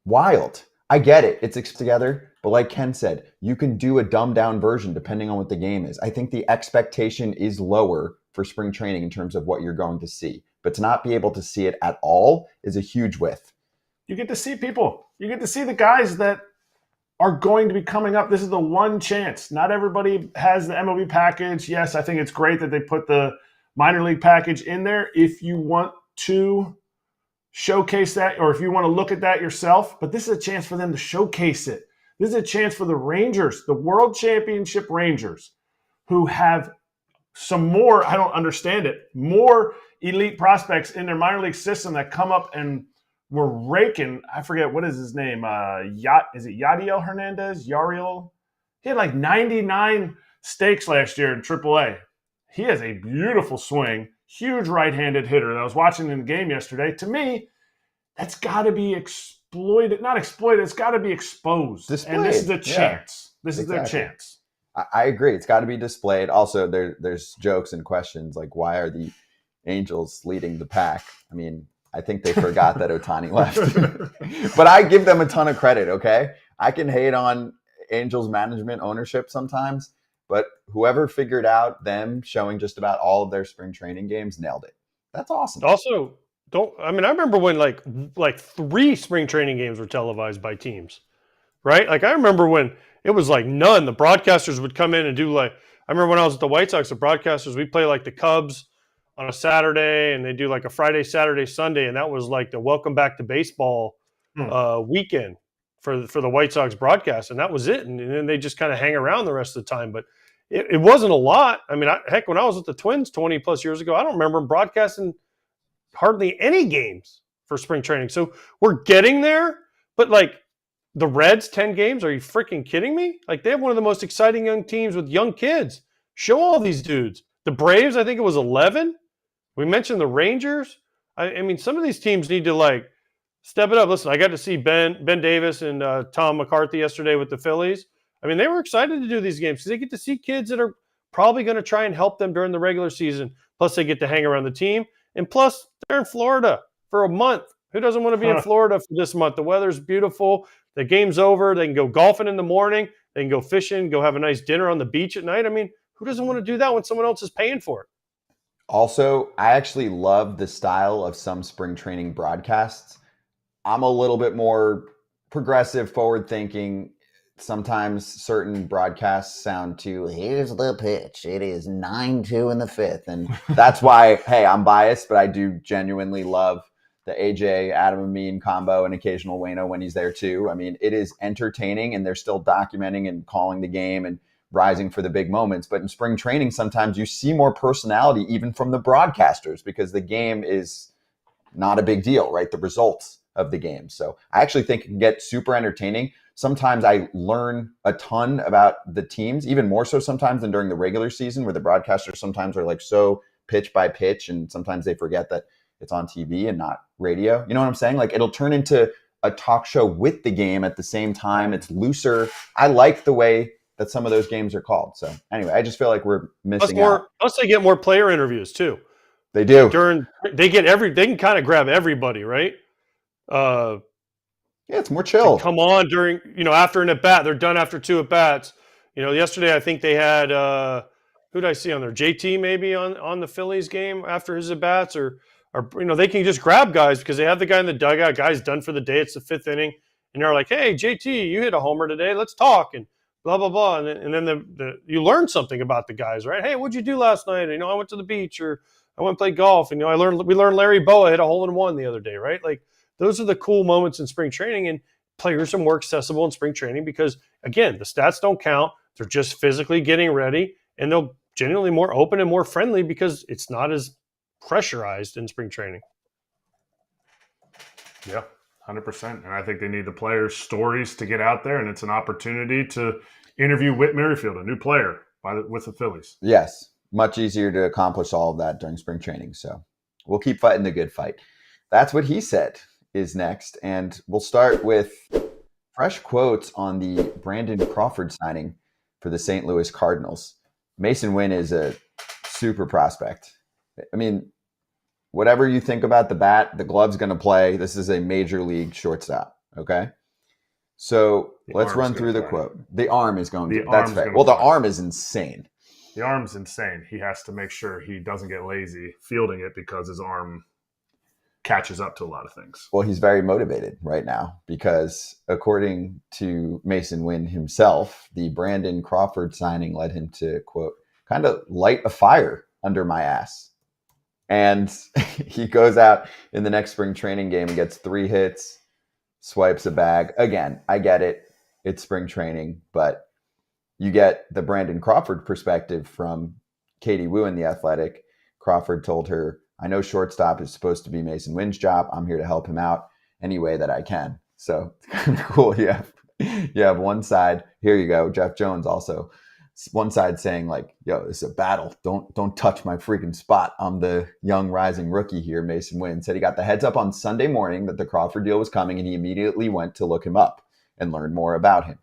Wild. I get it. It's together. But like Ken said, you can do a dumbed down version depending on what the game is. I think the expectation is lower for spring training in terms of what you're going to see. But to not be able to see it at all is a huge whiff. You get to see people. You get to see the guys that are going to be coming up. This is the one chance. Not everybody has the MLB package. Yes, I think it's great that they put the minor league package in there if you want to showcase that, or if you want to look at that yourself. But this is a chance for them to showcase it. This is a chance for the Rangers, the World Championship Rangers, who have some more, I don't understand it, more elite prospects in their minor league system that come up and were raking. I forget, what is his name? Is it Yadiel Hernandez? Yariel? He had like 99 stakes last year in AAA. He has a beautiful swing. Huge right-handed hitter that I was watching in the game yesterday. To me, that's got to be exploited. Not exploited. It's got to be exposed. Displayed. And this is a chance. This is their Exactly. chance. I agree. It's got to be displayed. Also, there's jokes and questions like, why are the Angels leading the pack? I mean, I think they forgot that Ohtani left. But I give them a ton of credit, okay? I can hate on Angels management ownership sometimes, but whoever figured out them showing just about all of their spring training games nailed it. That's awesome. Also, I remember when like 3 spring training games were televised by teams, right? Like I remember when it was like none. The broadcasters would come in and do I remember when I was at the White Sox, the broadcasters, we'd play like the Cubs on a Saturday, and they do like a Friday, Saturday, Sunday, and that was like the welcome back to baseball weekend for the White Sox broadcast, and that was it. And then they just kind of hang around the rest of the time. But it wasn't a lot. I mean, heck, when I was with the Twins 20 plus years ago, I don't remember broadcasting hardly any games for spring training. So we're getting there, but like the Reds, 10 games, are you freaking kidding me? Like they have one of the most exciting young teams with young kids. Show all these dudes. The Braves, I think it was 11. We mentioned the Rangers. I mean, some of these teams need to like step it up. Listen, I got to see Ben Davis and Tom McCarthy yesterday with the Phillies. I mean, they were excited to do these games because they get to see kids that are probably going to try and help them during the regular season. Plus, they get to hang around the team. And plus, they're in Florida for a month. Who doesn't want to be in Florida for this month? The weather's beautiful. The game's over. They can go golfing in the morning. They can go fishing, go have a nice dinner on the beach at night. I mean, who doesn't want to do that when someone else is paying for it? Also, I actually love the style of some spring training broadcasts. I'm a little bit more progressive, forward-thinking. Sometimes certain broadcasts sound too, here's the pitch. It is 9-2 in the 5th. And that's why, hey, I'm biased, but I do genuinely love the AJ, Adam Amin combo and occasional Waino when he's there too. I mean, it is entertaining, and they're still documenting and calling the game and rising for the big moments. But in spring training, sometimes you see more personality even from the broadcasters because the game is not a big deal, right? The results of the game. So I actually think it can get super entertaining. Sometimes I learn a ton about the teams, even more so sometimes than during the regular season, where the broadcasters sometimes are like so pitch by pitch, and sometimes they forget that it's on TV and not radio. You know what I'm saying? Like it'll turn into a talk show with the game at the same time. It's looser. I like the way that some of those games are called. So anyway, I just feel like we're missing out. Plus, they get more player interviews too. They do. They can kind of grab everybody, right? Yeah, it's more chill. Come on during, after an at bat, they're done after 2 at bats. Yesterday I think they had who did I see on there? JT maybe on the Phillies game after his at bats, or they can just grab guys because they have the guy in the dugout. Guy's done for the day. It's the 5th inning, and they're like, "Hey, JT, you hit a homer today. Let's talk." And blah blah blah, and then you learn something about the guys, right? Hey, what'd you do last night? I went to the beach, or I went to play golf, and we learned Larry Boa hit a hole-in-one the other day, right? Like those are the cool moments in spring training, and players are more accessible in spring training because again, the stats don't count. They're just physically getting ready, and they're genuinely more open and more friendly because it's not as pressurized in spring training. Yeah. 100%. And I think they need the players' stories to get out there, and it's an opportunity to interview Whit Merrifield, a new player with the Phillies. Yes, much easier to accomplish all of that during spring training. So we'll keep fighting the good fight. That's what he said is next. And we'll start with fresh quotes on the Brandon Crawford signing for the St. Louis Cardinals. Masyn Winn is a super prospect. I mean, whatever you think about the bat, the glove's going to play. This is a major league shortstop. Okay. So let's run through the quote. The arm is going to. That's fair. Well, the arm is insane. The arm's insane. He has to make sure he doesn't get lazy fielding it because his arm catches up to a lot of things. Well, he's very motivated right now because according to Masyn Winn himself, the Brandon Crawford signing led him to, quote, kind of light a fire under my ass. And he goes out in the next spring training game and gets 3 hits, swipes a bag. Again, I get it. It's spring training, but you get the Brandon Crawford perspective from Katie Wu in The Athletic. Crawford told her, I know shortstop is supposed to be Masyn Winn's job. I'm here to help him out any way that I can. So it's kind of cool. You have one side. Here you go. Jeff Jones also. One side saying like, yo, this is a battle. Don't touch my freaking spot. I'm the young rising rookie here. Masyn Winn said he got the heads up on Sunday morning that the Crawford deal was coming, and he immediately went to look him up and learn more about him.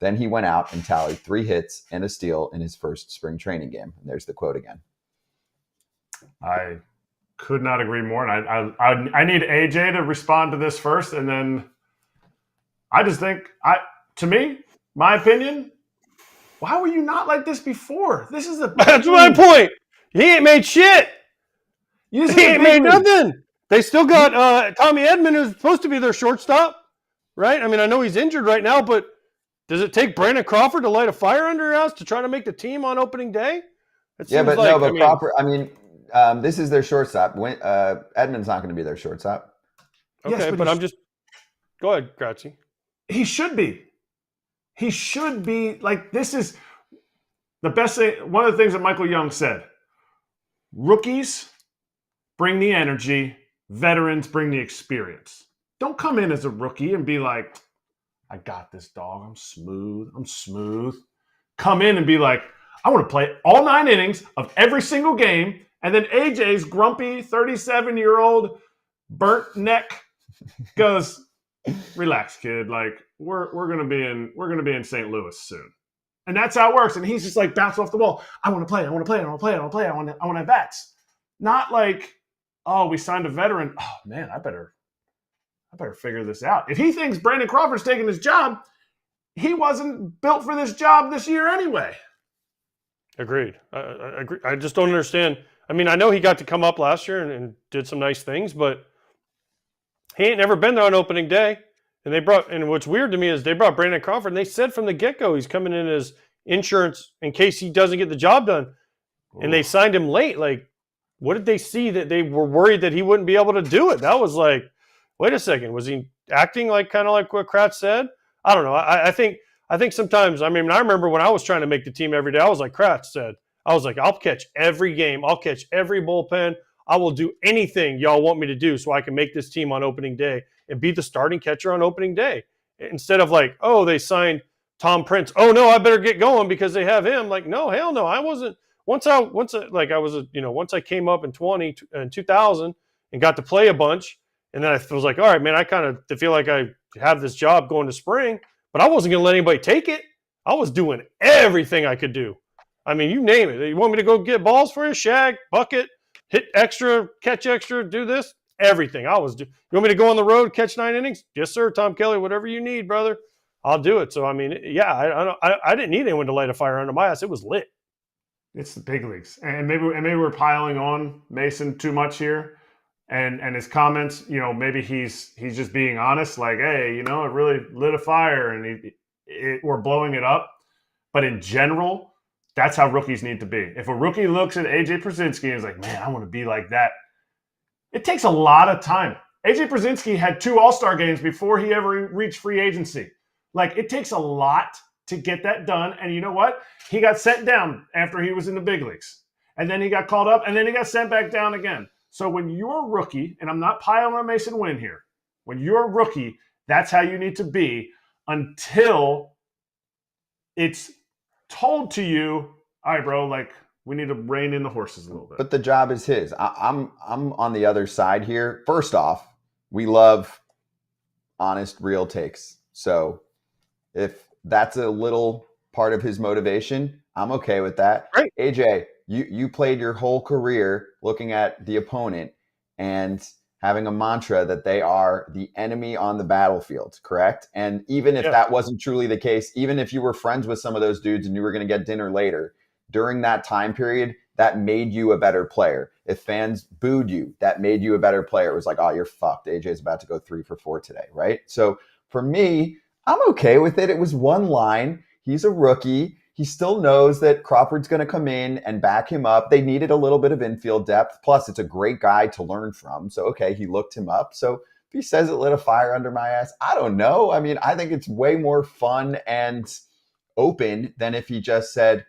Then he went out and tallied 3 hits and a steal in his first spring training game. And there's the quote again. I could not agree more. And I need AJ to respond to this first. And then I just think, to me, my opinion, why were you not like this before? This is That's my point. He ain't made shit. He ain't made nothing. They still got Tommy Edman, who's supposed to be their shortstop, right? I mean, I know he's injured right now, but does it take Brandon Crawford to light a fire under your house to try to make the team on opening day? Crawford, this is their shortstop. Edman's not going to be their shortstop. Okay, yes, but I'm just – go ahead, Kratzy. He should be. He should be like, this is the best thing. One of the things that Michael Young said, rookies bring the energy, veterans bring the experience. Don't come in as a rookie and be like, I got this, dog. I'm smooth. Come in and be like, I want to play all 9 innings of every single game. And then AJ's grumpy 37-year-old burnt neck goes, relax, kid. Like we're gonna be in St. Louis soon, and that's how it works. And he's just like bounce off the ball. I want to play. I want to have bats. Not like, oh, we signed a veteran. Oh man, I better figure this out. If he thinks Brandon Crawford's taking his job, he wasn't built for this job this year anyway. Agreed. I agree. I just don't understand. I mean, I know he got to come up last year and did some nice things, but he ain't never been there on opening day. And what's weird to me is they brought Brandon Crawford, and they said from the get-go he's coming in as insurance in case he doesn't get the job done. Ooh. And they signed him late. Like, what did they see that they were worried that he wouldn't be able to do it? That was like, wait a second, was he acting like kind of like what Kratz said? I don't know. I think sometimes, I mean, I remember when I was trying to make the team every day, I was like Kratz said. I was like, I'll catch every game. I'll catch every bullpen. I will do anything y'all want me to do so I can make this team on opening day and be the starting catcher on opening day. Instead of like, oh, they signed Tom Prince. Oh no, I better get going because they have him. Like, no, hell no. I wasn't. Once I came up in 2000 and got to play a bunch, and then I was like, all right, man, I kind of feel like I have this job going to spring, but I wasn't going to let anybody take it. I was doing everything I could do. I mean, you name it. You want me to go get balls for you? Shag, bucket, hit extra, catch extra, do this? Everything. You want me to go on the road, catch 9 innings? Yes, sir, Tom Kelly, whatever you need, brother. I'll do it. So, I mean, yeah, I didn't need anyone to light a fire under my ass. It was lit. It's the big leagues. And maybe we're piling on Masyn too much here. And his comments, maybe he's just being honest, like, hey, it really lit a fire and we're blowing it up. But in general, that's how rookies need to be. If a rookie looks at AJ Pierzynski and is like, man, I want to be like that, it takes a lot of time. AJ Pierzynski had 2 All-Star games before he ever reached free agency. Like, it takes a lot to get that done. And you know what? He got sent down after he was in the big leagues. And then he got called up, and then he got sent back down again. So when you're a rookie, and I'm not piling on Masyn Winn here, when you're a rookie, that's how you need to be until it's told to you, all right, bro, like, we need to rein in the horses a little bit. But the job is his. I'm on the other side here. First off, we love honest, real takes. So if that's a little part of his motivation, I'm okay with that. Right. AJ, you played your whole career looking at the opponent and having a mantra that they are the enemy on the battlefield, correct? And even if that wasn't truly the case, even if you were friends with some of those dudes and you were going to get dinner later, during that time period, that made you a better player. If fans booed you, that made you a better player. It was like, oh, you're fucked. AJ's about to go 3 for 4 today, right? So for me, I'm okay with it. It was one line. He's a rookie. He still knows that Crawford's going to come in and back him up. They needed a little bit of infield depth. Plus, it's a great guy to learn from. So, okay, he looked him up. So if he says it lit a fire under my ass, I don't know. I mean, I think it's way more fun and open than if he just said,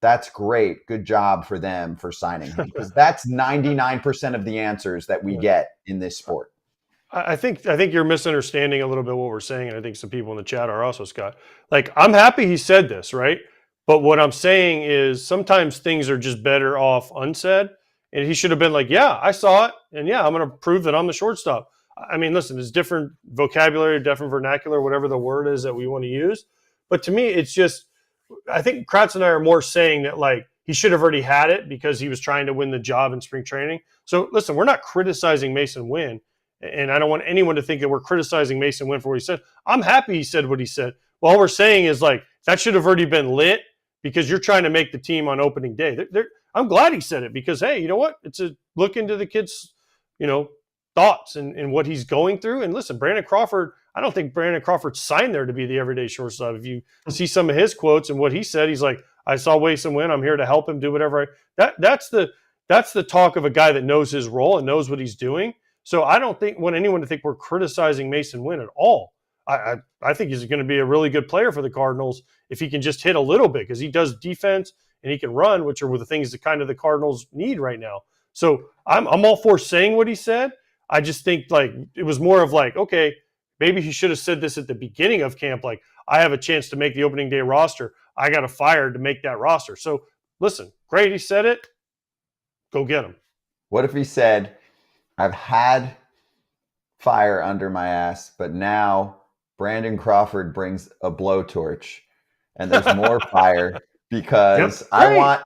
that's great. Good job for them for signing him. Because that's 99% of the answers that we get in this sport. I think you're misunderstanding a little bit what we're saying, and I think some people in the chat are also, Scott. Like, I'm happy he said this, right? But what I'm saying is sometimes things are just better off unsaid, and he should have been like, yeah, I saw it, and yeah, I'm going to prove that I'm the shortstop. I mean, listen, it's different vocabulary, different vernacular, whatever the word is that we want to use. But to me, it's just, I think Kratz and I are more saying that, like, he should have already had it because he was trying to win the job in spring training. So listen, we're not criticizing Masyn Winn. And I don't want anyone to think that we're criticizing Masyn Winn for what he said. I'm happy he said what he said. Well, all we're saying is, like, that should have already been lit because you're trying to make the team on opening day. I'm glad he said it because, hey, you know what? It's a look into the kid's, thoughts and what he's going through. And listen, Brandon Crawford, I don't think Brandon Crawford signed there to be the everyday shortstop. If you see some of his quotes and what he said, he's like, I saw Masyn Winn. I'm here to help him do whatever. That's the talk of a guy that knows his role and knows what he's doing. So I don't want anyone to think we're criticizing Masyn Winn at all. I think he's going to be a really good player for the Cardinals if he can just hit a little bit because he does defense and he can run, which are the things that kind of the Cardinals need right now. So I'm all for saying what he said. I just think, like, it was more of like, okay, maybe he should have said this at the beginning of camp. Like, I have a chance to make the opening day roster. I got fired to make that roster. So listen, great. He said it. Go get him. What if he said, I've had fire under my ass, but now Brandon Crawford brings a blowtorch and there's more fire because I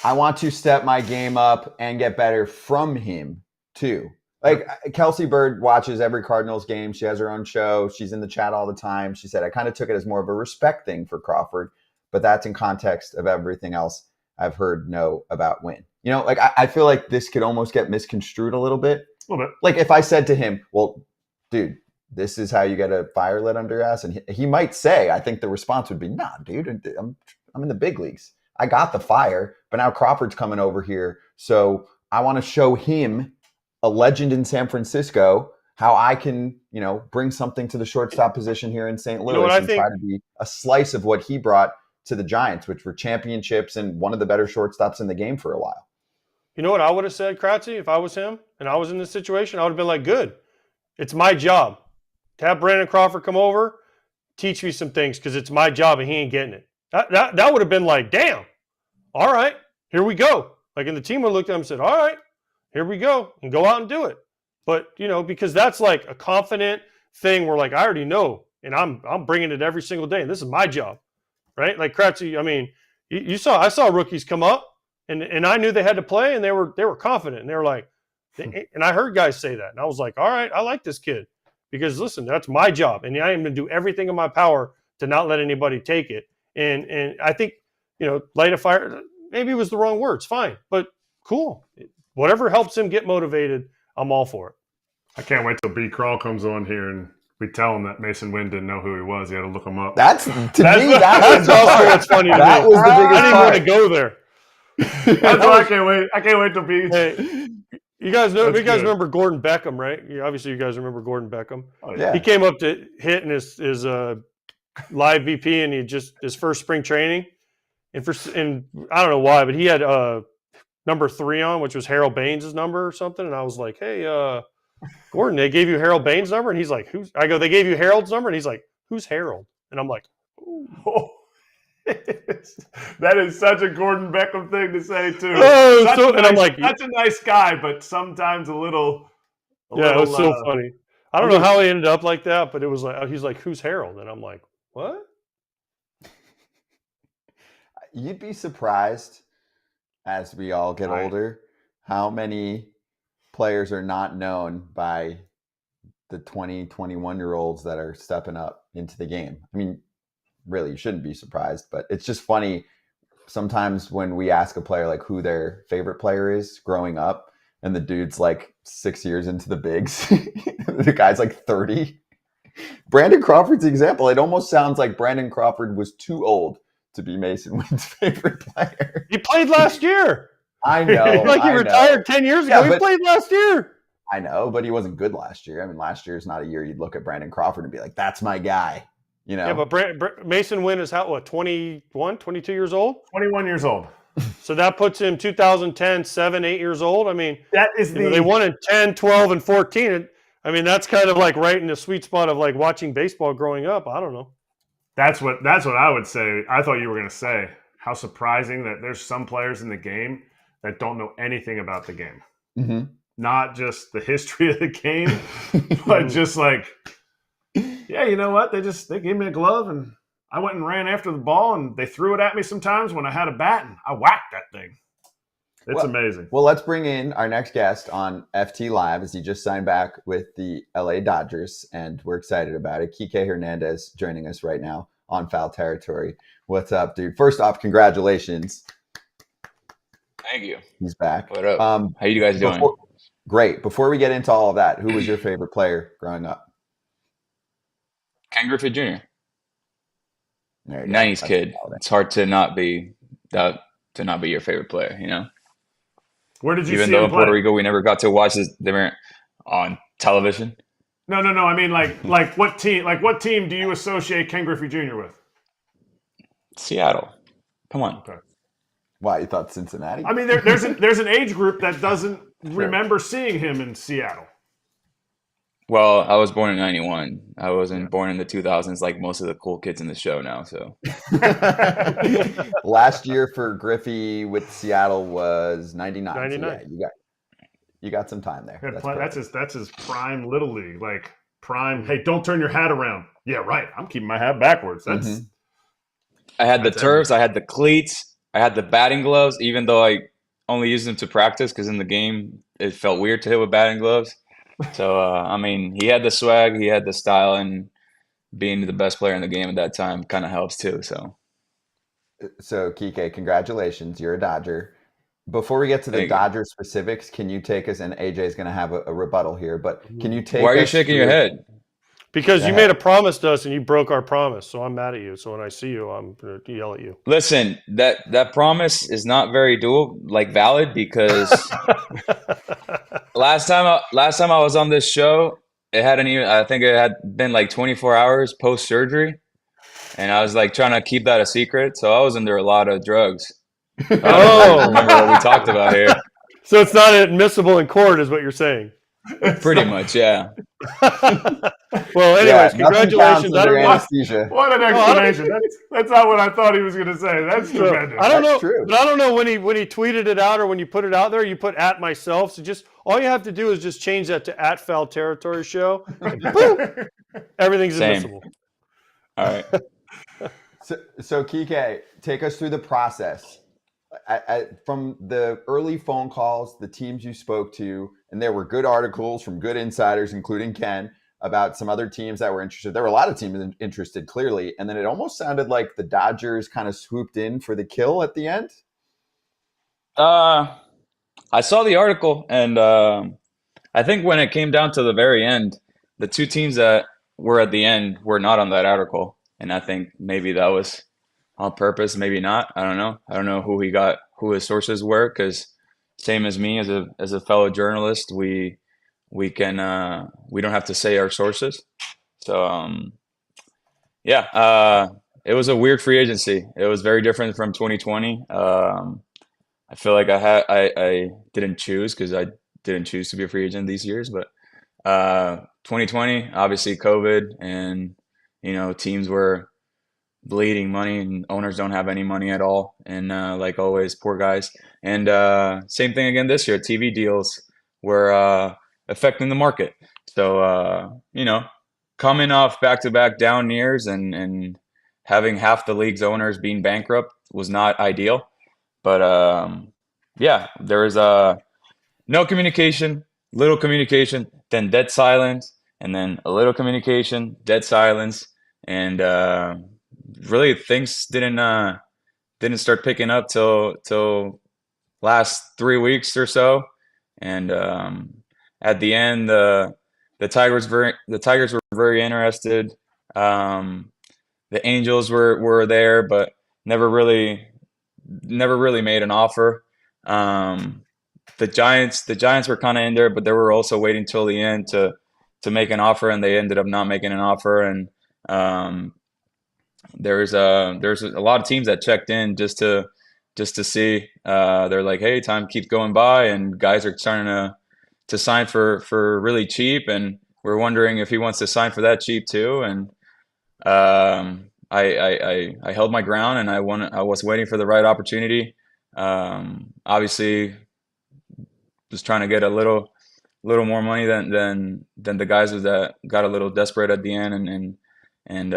want to step my game up and get better from him too. Like, Kelsey Bird watches every Cardinals game. She has her own show. She's in the chat all the time. She said, I kind of took it as more of a respect thing for Crawford, but that's in context of everything else I've heard know about Winn. Like, I feel like this could almost get misconstrued a little bit. A little bit. Like, if I said to him, well, dude, this is how you get a fire lit under your ass. And he might say, I think the response would be, nah, dude, I'm in the big leagues. I got the fire, but now Crawford's coming over here. So I want to show him, a legend in San Francisco, how I can, bring something to the shortstop position here in St. Louis and try to be a slice of what he brought to the Giants, which were championships and one of the better shortstops in the game for a while. You know what I would have said, Kratzy, if I was him and I was in this situation? I would have been like, good. It's my job to have Brandon Crawford come over, teach me some things because it's my job and he ain't getting it. That would have been like, damn, all right, here we go. Like, and the team would have looked at him and said, all right, here we go, and go out and do it. But, because that's like a confident thing where, like, I already know, and I'm bringing it every single day, and this is my job. right? Like Kratz, I mean, I saw rookies come up, and I knew they had to play, and they were confident, and they were like, and I heard guys say that, and I was like, all right, I like this kid because listen, that's my job, and I am going to do everything in my power to not let anybody take it. And I think, light a fire. Maybe it was the wrong words. Fine, but cool. Whatever helps him get motivated, I'm all for it. I can't wait till B. Crawl comes on here and we tell him that Masyn Winn didn't know who he was. He had to look him up. That's also what's funny to me. That was the biggest I didn't want to go there. That's why I can't wait. I can't wait till B. Hey, you guys know? That's You guys good. remember Gordon Beckham, right? Obviously, you guys remember Gordon Beckham. Oh, Yeah. He came up to hit in his live VP, and his first spring training, and I don't know why, but he had number 3 on, which was Harold Baines' number or something, and I was like, hey, Gordon, they gave you Harold Baines' number, and he's like, who's? I go, they gave you Harold's number, and he's like, who's Harold? And I'm like, Oh. That is such a Gordon Beckham thing to say too. I'm like, that's a nice guy, but sometimes a little. It was so funny. I don't know how he ended up like that, but it was like he's like, who's Harold? And I'm like, what? You'd be surprised as we all get older how many players are not known by the 20, 21-year-olds that are stepping up into the game. I mean, really, you shouldn't be surprised, but it's just funny sometimes when we ask a player like who their favorite player is growing up, and the dude's like 6 years into the bigs. The guy's like 30. Brandon Crawford's the example. It almost sounds like Brandon Crawford was too old to be Masyn Winn's favorite player. He played last year. I know. He retired 10 years ago. Yeah, he played last year. I know, but he wasn't good last year. I mean, last year is not a year you'd look at Brandon Crawford and be like, that's my guy. Yeah, but Masyn Winn is 21, 22 years old? 21 years old. So that puts him 2010, 7, 8 years old. I mean, that is they won in 10, 12, and 14. I mean, that's kind of like right in the sweet spot of like watching baseball growing up. I don't know. That's what I would say. I thought you were going to say how surprising that there's some players in the game that don't know anything about the game. Mm-hmm. Not just the history of the game, but just like, yeah, you know what? They gave me a glove and I went and ran after the ball and they threw it at me sometimes when I had a bat and I whacked that thing. It's amazing. Well, let's bring in our next guest on FT Live as he just signed back with the LA Dodgers, and we're excited about it. Kike Hernandez joining us right now on Foul Territory. What's up, dude? First off, congratulations. Thank you. He's back. What up? How you guys doing? Great. Before we get into all of that, who was your favorite player growing up? Ken Griffey Jr. There you go. 90s kid. It's hard to not be your favorite player, you know? Where did you Even see though him in play? Puerto Rico we never got to watch this on television. No. I mean, like what team? Like what team do you associate Ken Griffey Jr. with? Seattle. Come on. Okay. Why, you thought Cincinnati? I mean, there's an age group that doesn't remember seeing him in Seattle. Well, I was born in 91. I wasn't born in the 2000s like most of the cool kids in the show now. So Last year for Griffey with Seattle was 99. 99. So yeah, you got some time there. That's his prime little league, like prime. Hey, don't turn your hat around. Yeah, right. I'm keeping my hat backwards. That's. I had the turfs, I had the cleats, I had the batting gloves, even though I only used them to practice because in the game it felt weird to hit with batting gloves. So, I mean, he had the swag, he had the style, and being the best player in the game at that time kind of helps too. So, Kike, congratulations. You're a Dodger. Before we get to the Dodger specifics, can you take us, and AJ is going to have a rebuttal here, but can you take us? Why are you shaking your head? Because you made a promise to us and you broke our promise. So I'm mad at you. So when I see you, I'm going to yell at you. Listen, that promise is not very valid because last time I was on this show, I think it had been like 24 hours post surgery, and I was like trying to keep that a secret. So I was under a lot of drugs. I don't remember what we talked about here. So it's not admissible in court, is what you're saying. Pretty much, yeah. Well, anyways, congratulations. What an explanation. That's not what I thought he was going to say. That's tremendous. I don't know. But I don't know when he tweeted it out or when you put it out there, you put at myself. So just all you have to do is just change that to at Foul Territory Show. And boom, everything's admissible. All right. So Kike, take us through the process. From the early phone calls, the teams you spoke to, and there were good articles from good insiders, including Ken, about some other teams that were interested. There were a lot of teams interested, clearly. And then it almost sounded like the Dodgers kind of swooped in for the kill at the end. I saw the article, and I think when it came down to the very end, the two teams that were at the end were not on that article, and I think maybe that was on purpose, maybe not. I don't know. I don't know who his sources were, because same as me as a fellow journalist, we don't have to say our sources. So it was a weird free agency. It was very different from 2020. I feel like I didn't choose, because I didn't choose to be a free agent these years, but 2020, obviously COVID, and teams were bleeding money, and owners don't have any money at all, and like always, poor guys. And same thing again this year. TV deals were affecting the market. So coming off back-to-back down years and having half the league's owners being bankrupt was not ideal. But there was no communication, little communication, then dead silence, and then a little communication, dead silence, and really things didn't start picking up till last 3 weeks or so. And at the end, the Tigers were very interested. The Angels were there, but never really made an offer. The Giants were kind of in there, but they were also waiting till the end to make an offer, and they ended up not making an offer. And there's a lot of teams that checked in just to see. They're like, hey, time keeps going by, and guys are starting to sign for really cheap, and we're wondering if he wants to sign for that cheap too. And I held my ground, and I was waiting for the right opportunity. Obviously, just trying to get a little more money than the guys that got a little desperate at the end. And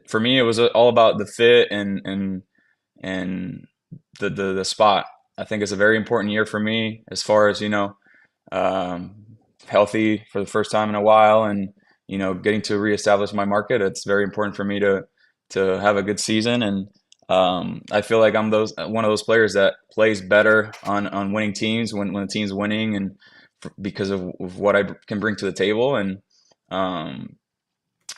for me, it was all about the fit and the spot. I think it's a very important year for me, as far as healthy for the first time in a while, and getting to reestablish my market. It's very important for me to have a good season, and I feel like I'm one of those players that plays better on winning teams when the team's winning, and because of what I can bring to the table. And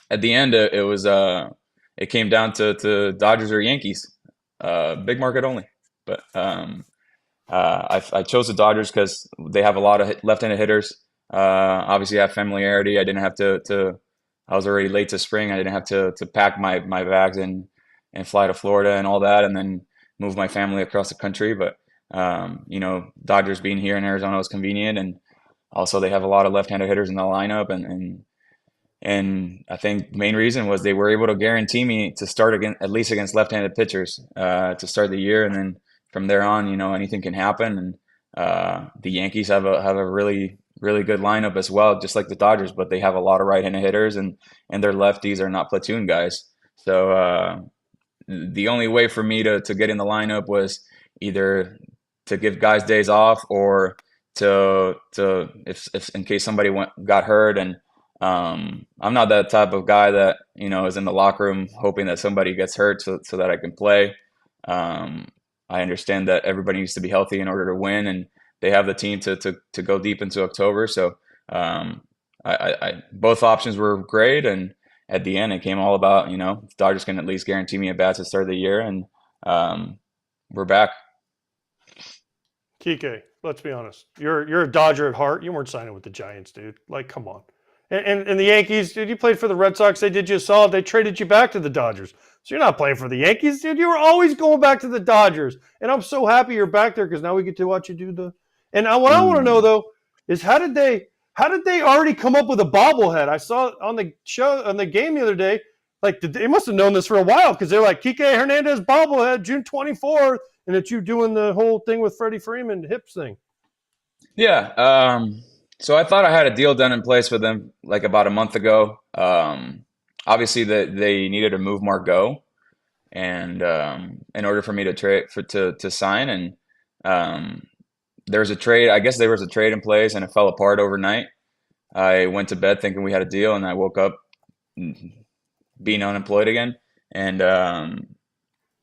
at the end, it came down to Dodgers or Yankees, big market only. But I chose the Dodgers because they have a lot of left-handed hitters. Obviously, I have familiarity. I didn't have to. I was already late to spring. I didn't have to pack my bags and fly to Florida and all that, and then move my family across the country. But Dodgers being here in Arizona was convenient, and also they have a lot of left-handed hitters in the lineup, and I think the main reason was they were able to guarantee me to start at least against left-handed pitchers to start the year, and then from there on, anything can happen. And the Yankees have a really good lineup as well, just like the Dodgers, but they have a lot of right-handed hitters, and their lefties are not platoon guys. So the only way for me to get in the lineup was either to give guys days off, or to if in case somebody got hurt. And I'm not that type of guy that is in the locker room hoping that somebody gets hurt so that I can play. I understand that everybody needs to be healthy in order to win, and they have the team to go deep into October. So I both options were great, and at the end it came all about Dodgers can at least guarantee me a bat to start the year, and we're back. Kike, let's be honest. You're a Dodger at heart. You weren't signing with the Giants, dude. Like, come on. And the Yankees, dude, you played for the Red Sox. They did you a solid. They traded you back to the Dodgers. So you're not playing for the Yankees, dude. You were always going back to the Dodgers. And I'm so happy you're back there, because now we get to watch you do the – and what I want to know, though, is how did they already come up with a bobblehead? I saw on the show, on the game the other day, like they must have known this for a while, because they're like, Kiké Hernández bobblehead, June 24th, and it's you doing the whole thing with Freddie Freeman hips thing. Yeah. So I thought I had a deal done in place with them like about a month ago. Obviously, they needed to move Margot. and in order for me to to sign, and there was a trade. I guess there was a trade in place, and it fell apart overnight. I went to bed thinking we had a deal, and I woke up being unemployed again, and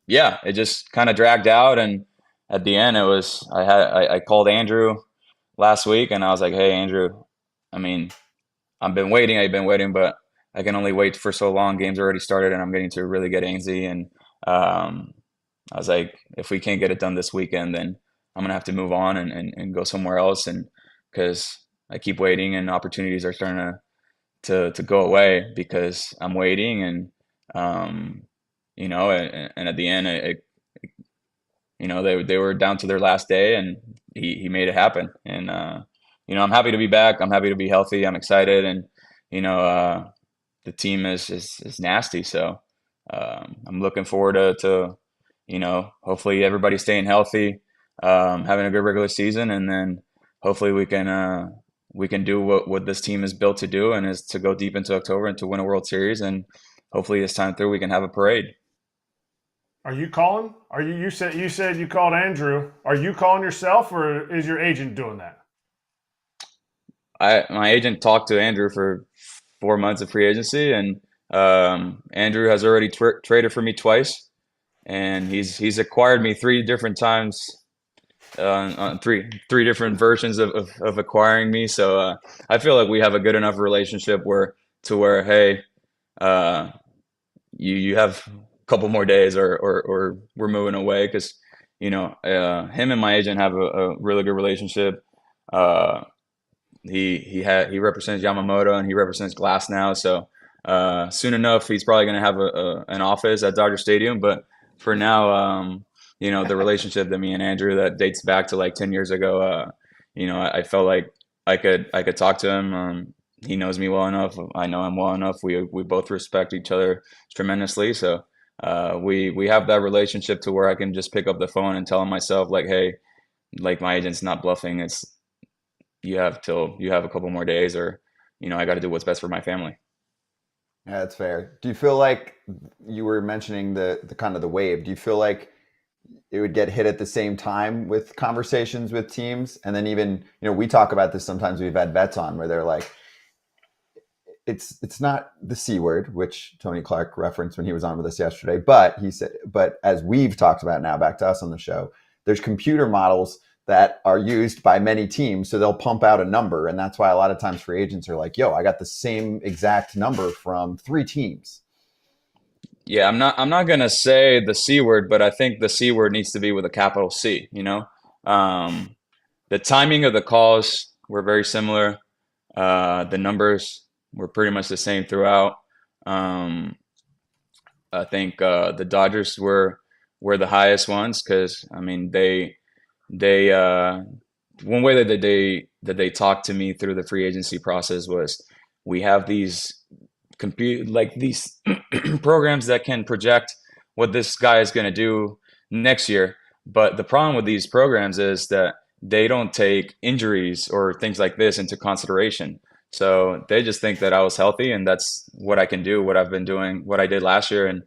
yeah, it just kind of dragged out, and at the end, I called Andrew last week, and I was like, "Hey, Andrew, I mean, I've been waiting, but I can only wait for so long. Game's already started, and I'm getting to really get antsy." And I was like, "If we can't get it done this weekend, then I'm gonna have to move on and go somewhere else." And because I keep waiting, and opportunities are starting to go away because I'm waiting, and and at the end, they were down to their last day, and he made it happen. And I'm happy to be back. I'm happy to be healthy. I'm excited, and the team is nasty. So I'm looking forward to hopefully everybody staying healthy, having a good regular season, and then hopefully we can do what this team is built to do, and is to go deep into October and to win a World Series, and hopefully this time through we can have a parade. Are you calling? You said you called Andrew. Are you calling yourself, or is your agent doing that? My agent talked to Andrew for 4 months of free agency, and Andrew has already traded for me twice, and he's acquired me 3 different times, on three different versions of acquiring me. So I feel like we have a good enough relationship where hey, you have a couple more days, or we're moving away, because him and my agent have a really good relationship. He represents Yamamoto, and he represents Glass now. So soon enough, he's probably going to have an office at Dodger Stadium. But for now, the relationship that me and Andrew, that dates back to like 10 years ago, I felt like I could talk to him. He knows me well enough. I know him well enough. We both respect each other tremendously. So we have that relationship to where I can just pick up the phone and tell him myself, like, hey, like, my agent's not bluffing. It's you have a couple more days, or I got to do what's best for my family. Yeah, that's fair. Do you feel like, you were mentioning the kind of the wave? Do you feel like it would get hit at the same time with conversations with teams? And then even, we talk about this sometimes. We've had vets on where they're like, it's not the C word, which Tony Clark referenced when he was on with us yesterday, but he said, but as we've talked about now, back to us on the show, there's computer models that are used by many teams. So they'll pump out a number. And that's why a lot of times free agents are like, yo, I got the same exact number from 3 teams. Yeah, I'm not gonna say the C word, but I think the C word needs to be with a capital C. The timing of the calls were very similar. The numbers were pretty much the same throughout. I think the Dodgers were the highest ones, because I mean they one way that they talked to me through the free agency process was, we have these these programs that can project what this guy is going to do next year. But the problem with these programs is that they don't take injuries or things like this into consideration. So they just think that I was healthy, and that's what I can do, what I've been doing, what I did last year. And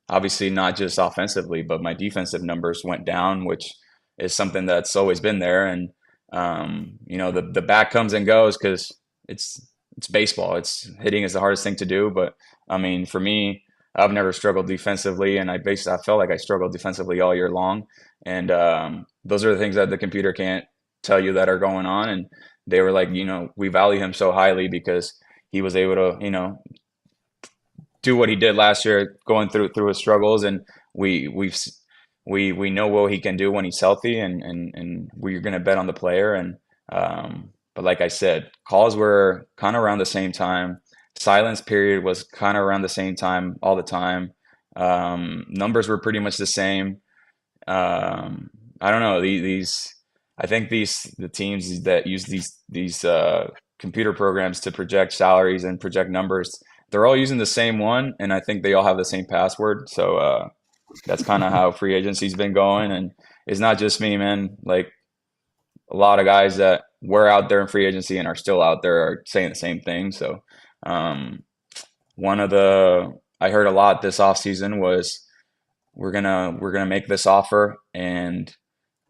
obviously not just offensively, but my defensive numbers went down, which is something that's always been there. And the bat comes and goes, because it's baseball. It's hitting is the hardest thing to do. But I mean, for me, I've never struggled defensively, and I felt like I struggled defensively all year long. And those are the things that the computer can't tell you that are going on. And they were like, we value him so highly because he was able to, do what he did last year, going through his struggles, and we know what he can do when he's healthy, and we're going to bet on the player. And but like I said, calls were kind of around the same time. Silence period was kind of around the same time all the time. Numbers were pretty much the same. I don't know, I think the teams that use these computer programs to project salaries and project numbers, they're all using the same one, and I think they all have the same password. So that's kind of how free agency's been going. And it's not just me, man. Like, a lot of guys that were out there in free agency and are still out there are saying the same thing. So I heard a lot this offseason was we're gonna make this offer, and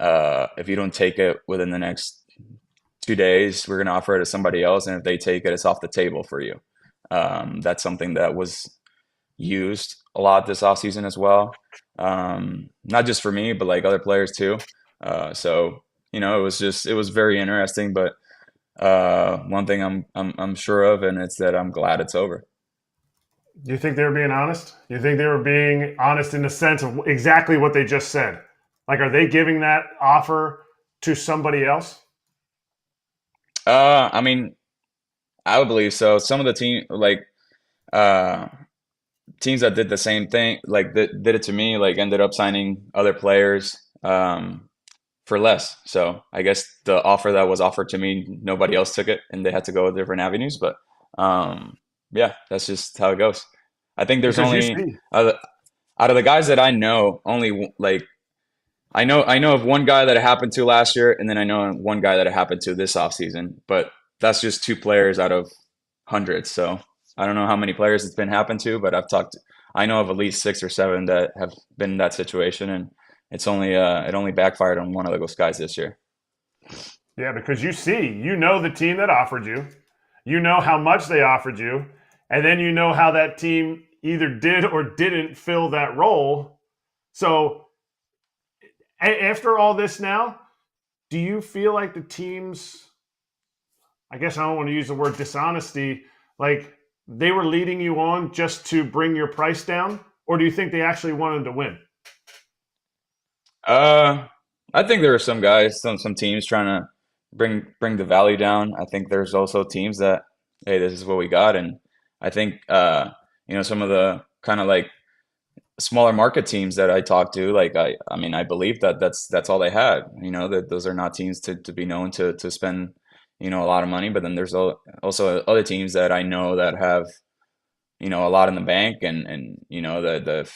if you don't take it within the next 2 days, we're gonna offer it to somebody else, and if they take it, it's off the table for you. That's something that was used a lot this offseason as well. Not just for me, but like other players too. So it was very interesting. But one thing I'm sure of, and it's that I'm glad it's over. Do you think they were being honest? You think they were being honest in the sense of exactly what they just said? Like, are they giving that offer to somebody else? I mean, I would believe so. Some of the teams that did the same thing, like that did it to me, like ended up signing other players for less. So I guess the offer that was offered to me, nobody else took it, and they had to go with different avenues. But yeah, that's just how it goes. I think there's Because only out of the guys that I know, only like I know of one guy that it happened to last year, and then I know one guy that it happened to this offseason. But that's just 2 players out of hundreds. So I don't know how many players it's been happened to, but I know of at least 6 or 7 that have been in that situation, and it only backfired on one of those guys this year. Yeah, because you know the team that offered you, you know how much they offered you, and then you know how that team either did or didn't fill that role. So after all this now, do you feel like the teams, I guess I don't want to use the word dishonesty, like they were leading you on just to bring your price down, or do you think they actually wanted to win? I think there are some guys, some teams trying to bring the value down. I think there's also teams that, hey, this is what we got, and I think some of the kind of like smaller market teams that I talked to, like I mean I believe that that's all they had. That those are not teams to be known to spend a lot of money. But then there's also other teams that I know that have a lot in the bank, and that they've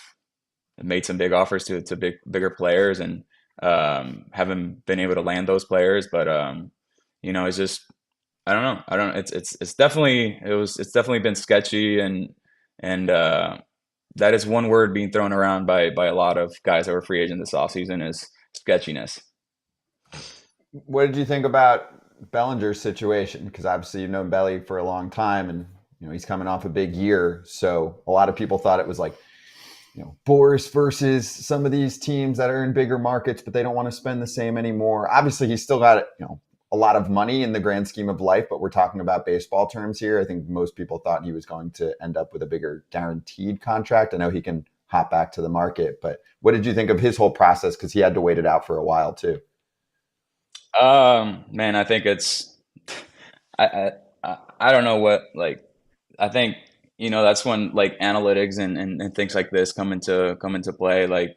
made some big offers to bigger players, and haven't been able to land those players. But it's just I don't know. It's definitely been sketchy, and that is one word being thrown around by a lot of guys that were free agent this offseason is sketchiness. What did you think about Bellinger's situation? Because obviously you've known Belly for a long time, and he's coming off a big year. So a lot of people thought it was like Boris versus some of these teams that are in bigger markets, but they don't want to spend the same anymore. Obviously, he's still got a lot of money in the grand scheme of life, but we're talking about baseball terms here. I think most people thought he was going to end up with a bigger guaranteed contract. I know he can hop back to the market, but what did you think of his whole process? Because he had to wait it out for a while too. Man, I think I don't know what, like, I think that's when like analytics and things like this come into play. Like,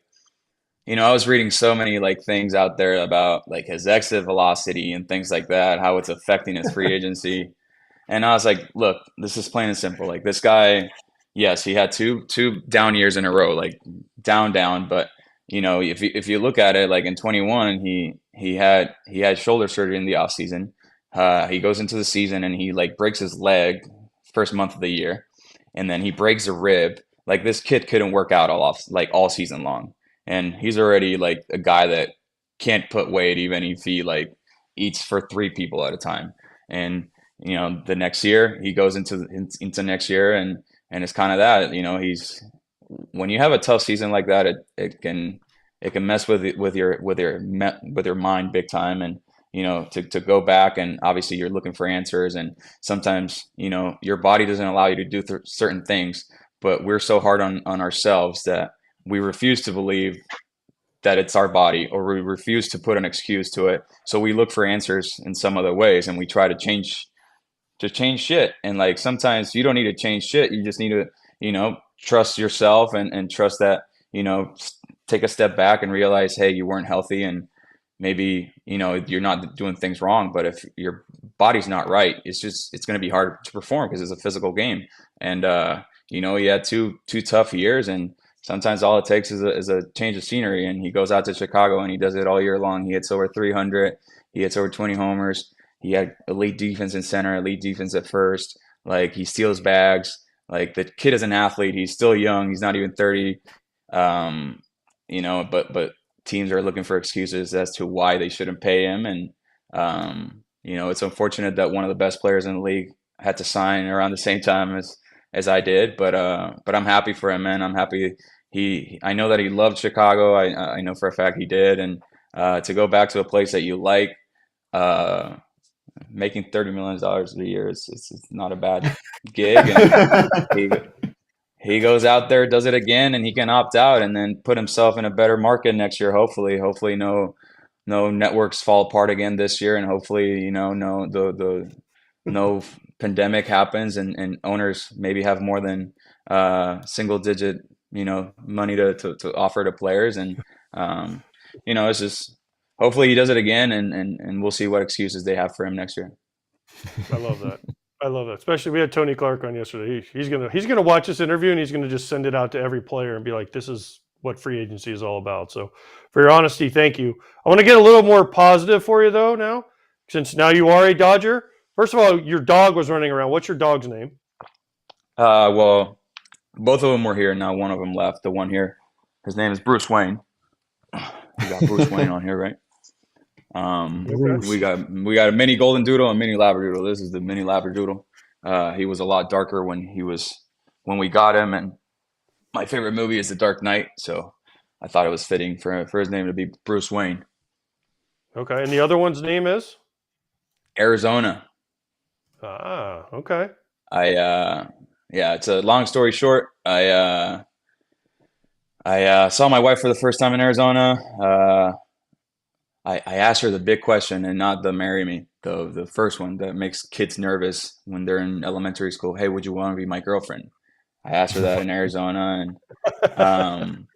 I was reading so many like things out there about like his exit velocity and things like that, how it's affecting his free agency. And I was like, look, this is plain and simple. Like, this guy, yes, he had two down years in a row, like down. But if you look at it, like in 21, he had shoulder surgery in the off season. He goes into the season and he like breaks his leg first month of the year, and then he breaks a rib. Like, this kid couldn't work out all season long. And he's already like a guy that can't put weight even if he like eats for 3 people at a time. And the next year he goes into next year, and it's kind of that. He's, when you have a tough season like that, it can mess with your mind big time. And to go back, and obviously you're looking for answers, and sometimes your body doesn't allow you to do certain things, but we're so hard on ourselves that we refuse to believe that it's our body, or we refuse to put an excuse to it. So we look for answers in some other ways, and we try to change shit. And like, sometimes you don't need to change shit. You just need to, trust yourself, and trust that, take a step back and realize, hey, you weren't healthy, and maybe, you're not doing things wrong. But if your body's not right, it's going to be hard to perform because it's a physical game. And, he had two tough years, and sometimes all it takes is a change of scenery. And he goes out to Chicago and he does it all year long. He hits over 300. He hits over 20 homers. He had elite defense in center, elite defense at first. Like, he steals bags. Like, the kid is an athlete. He's still young. He's not even 30. but teams are looking for excuses as to why they shouldn't pay him. And, it's unfortunate that one of the best players in the league had to sign around the same time as I did. But I'm happy for him, man. I'm happy. I know that he loved Chicago. I know for a fact he did. And to go back to a place that you like, making $30 million a year it's not a bad gig. And he goes out there, does it again, and he can opt out and then put himself in a better market next year. Hopefully no networks fall apart again this year, and hopefully no pandemic happens and owners maybe have more than single digit money to offer to players. And it's just hopefully he does it again, and we'll see what excuses they have for him next year. I love that. Especially we had Tony Clark on yesterday. He's gonna watch this interview and he's gonna just send it out to every player and be like, "This is what free agency is all about." So, for your honesty, thank you. I want to get a little more positive for you though now, since now you are a Dodger. First of all, your dog was running around. What's your dog's name? Well, both of them were here. Now one of them left. The one here, his name is Bruce Wayne. We got Bruce Wayne on here, right? We got a mini golden doodle and mini labradoodle. This is the mini labradoodle. He was a lot darker when we got him, and my favorite movie is The Dark Knight, so I thought it was fitting for his name to be Bruce Wayne. Okay, and the other one's name is Arizona. Ah, okay. It's a long story short. I saw my wife for the first time in Arizona. I asked her the big question, and not the marry me, the first one that makes kids nervous when they're in elementary school. Hey, would you want to be my girlfriend? I asked her that in Arizona, and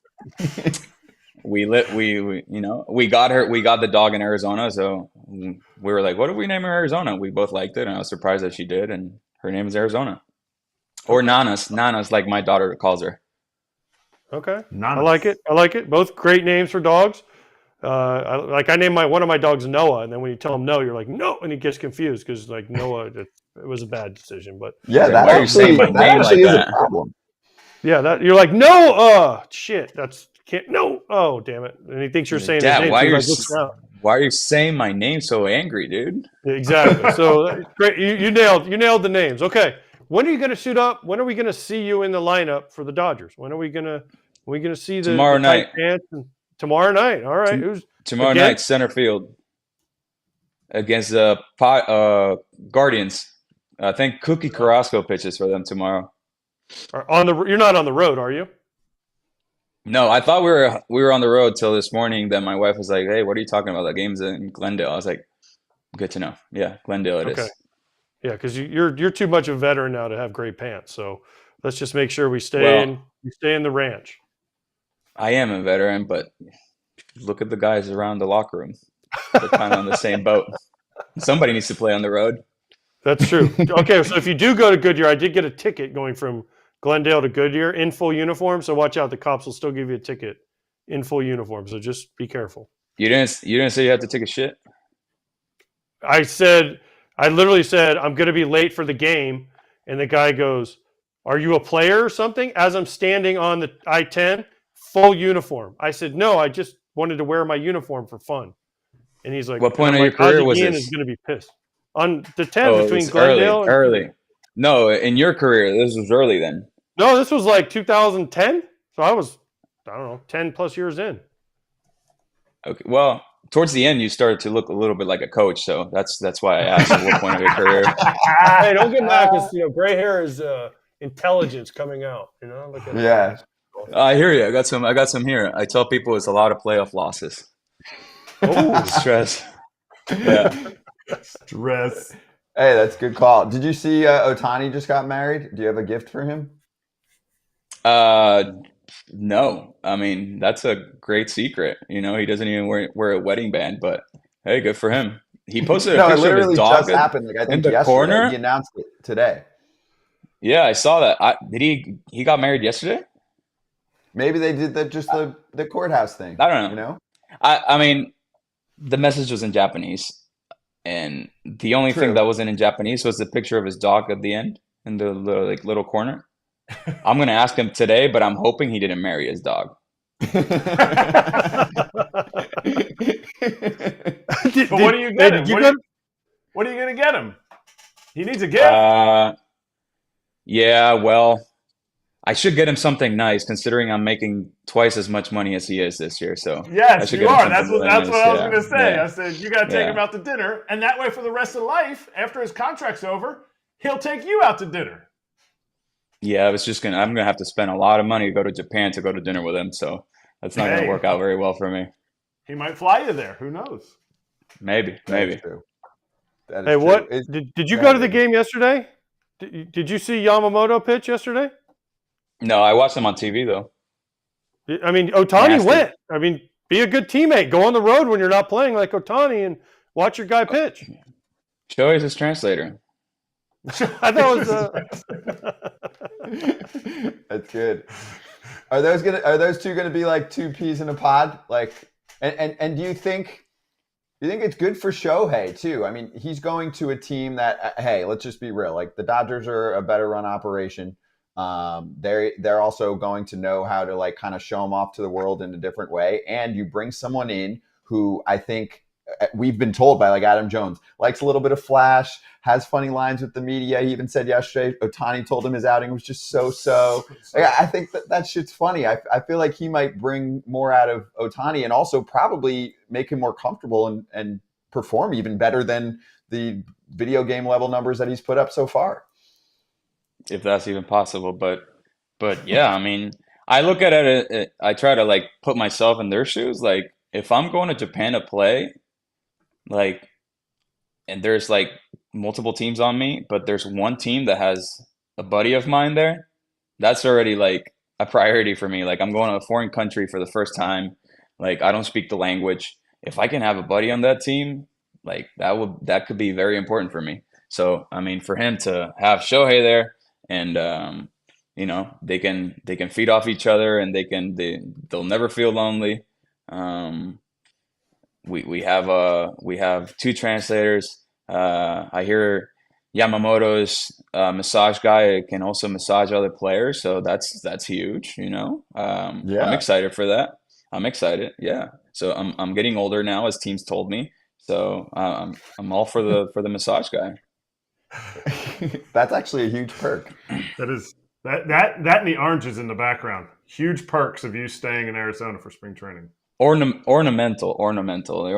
we got the dog in Arizona, so we were like, what if we name her Arizona? We both liked it, and I was surprised that she did, and her name is Arizona. Or Nanas, like my daughter calls her. Okay. Nanas. I like it. Both great names for dogs. I named one of my dogs Noah, and then when you tell him no, you're like no, and he gets confused because like Noah, it was a bad decision. But Yeah, Why are you saying my name like is that? a problem. yeah, that you're like no, shit, oh damn it, and he thinks you're saying Dad, his name. why so he, are like, looks around. Why are you saying my name so angry, dude? Exactly. So great, you nailed the names. Okay, when are you going to suit up? When are we going to see you in the lineup for the Dodgers? When are we going to see the Tomorrow night? Tomorrow night. All right. Tomorrow night, center field against the Guardians. I think Cookie Carrasco pitches for them tomorrow. You're not on the road, are you? No, I thought we were on the road till this morning. Then my wife was like, "Hey, what are you talking about? That game's in Glendale." I was like, "Good to know." Yeah, Glendale it is. Yeah, because you're too much of a veteran now to have great pants. So let's just make sure we stay in the ranch. I am a veteran, but look at the guys around the locker room. They're kind of on the same boat. Somebody needs to play on the road. That's true. Okay, so if you do go to Goodyear, I did get a ticket going from Glendale to Goodyear in full uniform. So watch out, the cops will still give you a ticket in full uniform. So just be careful. You didn't say you had to take a shit? I literally said, I'm going to be late for the game. And the guy goes, are you a player or something? As I'm standing on the I-10, full uniform. I said, no, I just wanted to wear my uniform for fun. And he's like, what point of your career was Ian this? is going to be pissed. On the 10 between Glendale early. No, in your career, this was early then. No, this was like 2010. So I was, 10 plus years in. Okay. Well, towards the end, you started to look a little bit like a coach. So that's why I asked at what point of your career. Hey, don't get mad because, gray hair is intelligence coming out. Look at Yeah. I hear you. I got some here. I tell people it's a lot of playoff losses. Oh, Stress. Yeah. Stress. Hey, that's a good call. Did you see Ohtani just got married? Do you have a gift for him? No. I mean, that's a great secret. He doesn't even wear a wedding band, but hey, good for him. He posted a picture of his dog just happened. Like, I think in the corner. He announced it today. Yeah, I saw that. He got married yesterday? Maybe they did the courthouse thing. I don't know. I mean, the message was in Japanese, and the only thing that wasn't in Japanese was the picture of his dog at the end in the little corner. I'm gonna ask him today, but I'm hoping he didn't marry his dog. But what do you get him? What are you going to get him? He needs a gift. Yeah, well, I should get him something nice, considering I'm making twice as much money as he is this year. So I yes, should you get him are. something That's really what I was nice. going to say. Yeah. I said you got to take Yeah. him out to dinner, and that way, for the rest of life, after his contract's over, he'll take you out to dinner. Yeah, I'm gonna have to spend a lot of money to go to Japan to go to dinner with him. So that's not gonna work out very well for me. He might fly you there. Who knows? Maybe. That is true. That is Hey, true. what did you go to the game yesterday? Did you see Yamamoto pitch yesterday? No, I watched him on TV though. I mean, Ohtani Nasty. went. I mean, be a good teammate. Go on the road when you're not playing like Ohtani and watch your guy pitch. Shohei's his translator. I thought it was. That's good. Are those two gonna be like two peas in a pod? Like, and do you think it's good for Shohei too? I mean, he's going to a team that, hey, let's just be real. Like, the Dodgers are a better run operation. They're also going to know how to like kind of show them off to the world in a different way. And you bring someone in who I think we've been told by like Adam Jones likes a little bit of flash, has funny lines with the media. He even said yesterday Ohtani told him his outing was just so. I think that shit's funny. I feel like he might bring more out of Ohtani and also probably make him more comfortable and perform even better than the video game level numbers that he's put up so far. If that's even possible, but yeah, I mean, I look at it. I try to like put myself in their shoes. Like, if I'm going to Japan to play, like, and there's like multiple teams on me, but there's one team that has a buddy of mine there, that's already like a priority for me. Like, I'm going to a foreign country for the first time. Like, I don't speak the language. If I can have a buddy on that team, like that could be very important for me. So, I mean, for him to have Shohei there, and you know, they can feed off each other, and they'll never feel lonely. We have two translators. I hear Yamamoto's massage guy can also massage other players, so that's huge. You know, I'm excited for that. I'm excited. Yeah. So I'm getting older now, as teams told me. So I'm all for the massage guy. That's actually a huge perk. That is that and the oranges in the background. Huge perks of you staying in Arizona for spring training. Ornamental. They're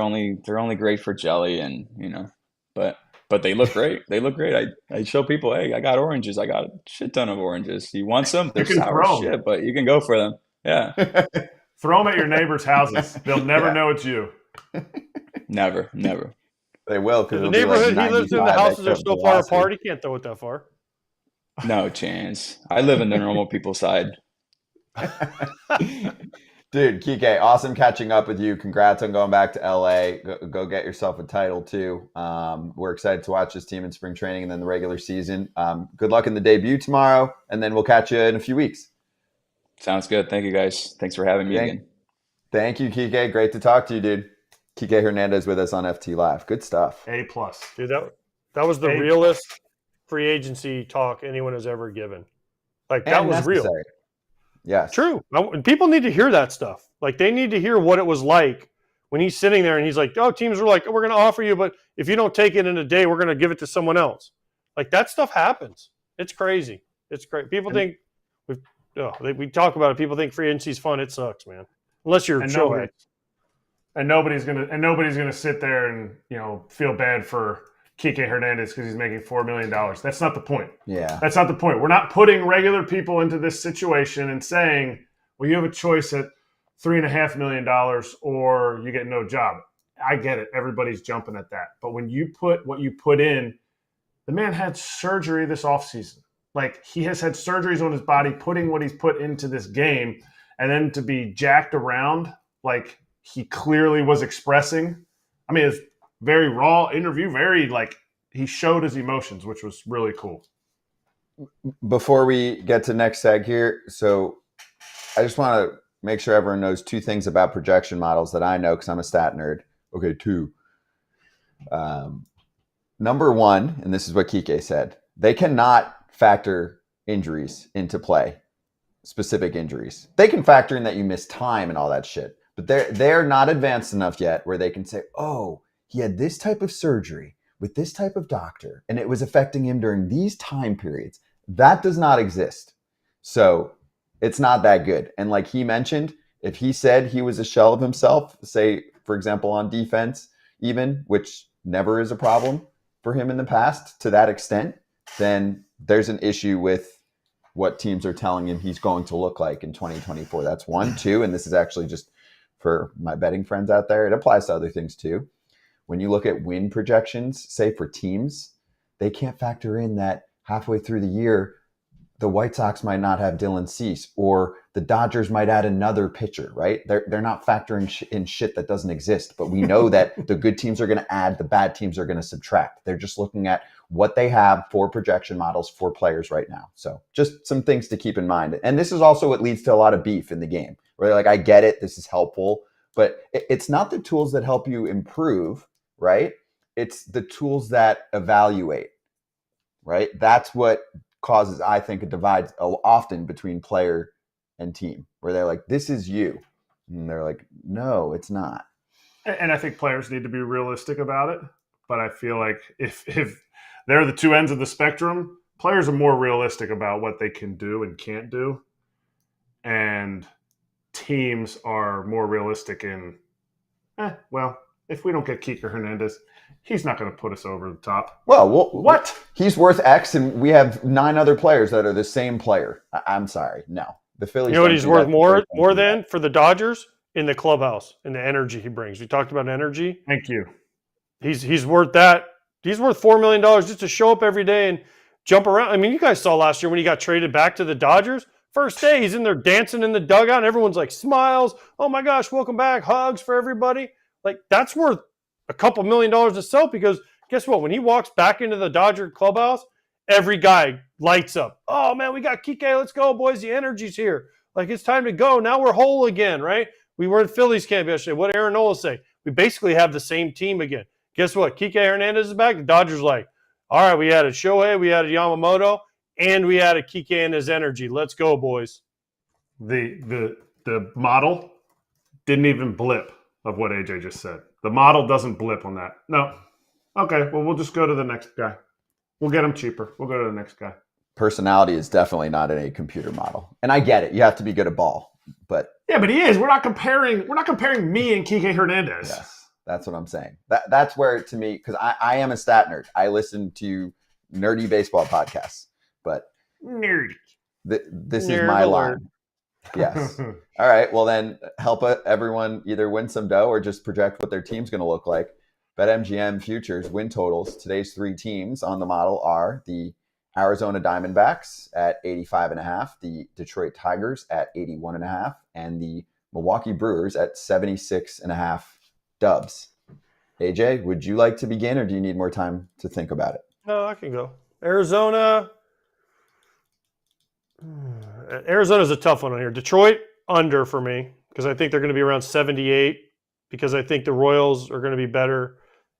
only great for jelly, and you know, but they look great. They look great. I show people, hey, I got oranges. I got a shit ton of oranges. You want some? They're sour as shit, but you can go for them. Yeah. Throw them at your neighbors' houses. They'll never know it's you. Never. They will, because the neighborhood he lives in, the houses are so far apart, he can't throw it that far. No chance. I live in the normal people side. Dude, Kike, awesome catching up with you. Congrats on going back to LA. Go get yourself a title too. We're excited to watch this team in spring training and then the regular season. Good luck in the debut tomorrow, and then we'll catch you in a few weeks. Sounds good. Thank you, guys. Thanks for having me again. Thank you, Kike. Great to talk to you, dude. Kiké Hernández with us on FT Live. Good stuff. A+. Dude, that was the realest free agency talk anyone has ever given. Like, that was real. Yes. True. People need to hear that stuff. Like, they need to hear what it was like when he's sitting there and he's like, oh, teams were like, we're going to offer you, but if you don't take it in a day, we're going to give it to someone else. Like, that stuff happens. It's crazy. It's great. People think we talk about it. People think free agency is fun. It sucks, man. Unless you're Shohei. And nobody's gonna sit there and, you know, feel bad for Kiké Hernández because he's making $4 million. That's not the point. Yeah, that's not the point. We're not putting regular people into this situation and saying, well, you have a choice at $3.5 million or you get no job. I get it. Everybody's jumping at that. But when you put what you put in, the man had surgery this offseason. Like, he has had surgeries on his body, putting what he's put into this game, and then to be jacked around like he clearly was expressing. I mean, it's very raw interview, very like he showed his emotions, which was really cool. Before we get to next seg here, so I just want to make sure everyone knows two things about projection models that I know because I'm a stat nerd. Okay, two. Number one, and this is what Kike said, they cannot factor injuries into play. specific injuries. They can factor in that you missed time and all that shit, but they're not advanced enough yet where they can say, oh, he had this type of surgery with this type of doctor, and it was affecting him during these time periods. That does not exist. So it's not that good. And like he mentioned, if he said he was a shell of himself, say, for example, on defense, even, which never is a problem for him in the past to that extent, then there's an issue with what teams are telling him he's going to look like in 2024. That's 1. 2, and this is actually just for my betting friends out there. It applies to other things too. When you look at win projections, say for teams, they can't factor in that halfway through the year, the White Sox might not have Dylan Cease, or the Dodgers might add another pitcher, right? They're not factoring in shit that doesn't exist. But we know that the good teams are going to add, the bad teams are going to subtract. They're just looking at what they have for projection models for players right now. So just some things to keep in mind. And this is also what leads to a lot of beef in the game, where like, I get it, this is helpful, but it's not the tools that help you improve, right? It's the tools that evaluate, right? That's what causes, I think, a divide often between player and team, where they're like, this is you. And they're like, no, it's not. And I think players need to be realistic about it. But I feel like if they're the two ends of the spectrum, players are more realistic about what they can do and can't do. And teams are more realistic in, well, if we don't get Kike Hernández, he's not going to put us over the top. Well, what? He's worth X, and we have 9 other players that are the same player. I'm sorry. No. The Phillies. You know what he's worth more than for the Dodgers? In the clubhouse, in the energy he brings. We talked about energy. Thank you. He's worth that. He's worth $4 million just to show up every day and jump around. I mean, you guys saw last year when he got traded back to the Dodgers. First day, he's in there dancing in the dugout, and everyone's like, smiles. Oh my gosh, welcome back. Hugs for everybody. Like, that's worth a couple $1 million to sell, because guess what? When he walks back into the Dodger clubhouse, every guy lights up. Oh man, we got Kike. Let's go, boys. The energy's here. Like, it's time to go. Now we're whole again, right? We were in Phillies camp yesterday. What did Aaron Nola say? We basically have the same team again. Guess what? Kike Hernández is back. The Dodgers like, all right, we added Shohei, we added Yamamoto, and we added Kike and his energy. Let's go, boys. The model didn't even blip of what AJ just said. The model doesn't blip on that. No. Okay, well, we'll just go to the next guy. We'll get him cheaper. We'll go to the next guy. Personality is definitely not in a computer model. And I get it. You have to be good at ball. But yeah, but he is. We're not comparing me and Kike Hernández. Yes, that's what I'm saying. That's where, to me, because I am a stat nerd. I listen to nerdy baseball podcasts. But nerdy. This Nerd is my alert. line. Yes. All right. Well, then help everyone either win some dough or just project what their team's going to look like. BetMGM futures win totals. Today's 3 teams on the model are the Arizona Diamondbacks at 85.5, the Detroit Tigers at 81.5, and the Milwaukee Brewers at 76.5 dubs. AJ, would you like to begin, or do you need more time to think about it? No, I can go. Arizona's a tough one on here. Detroit, under for me, because I think they're going to be around 78, because I think the Royals are going to be better,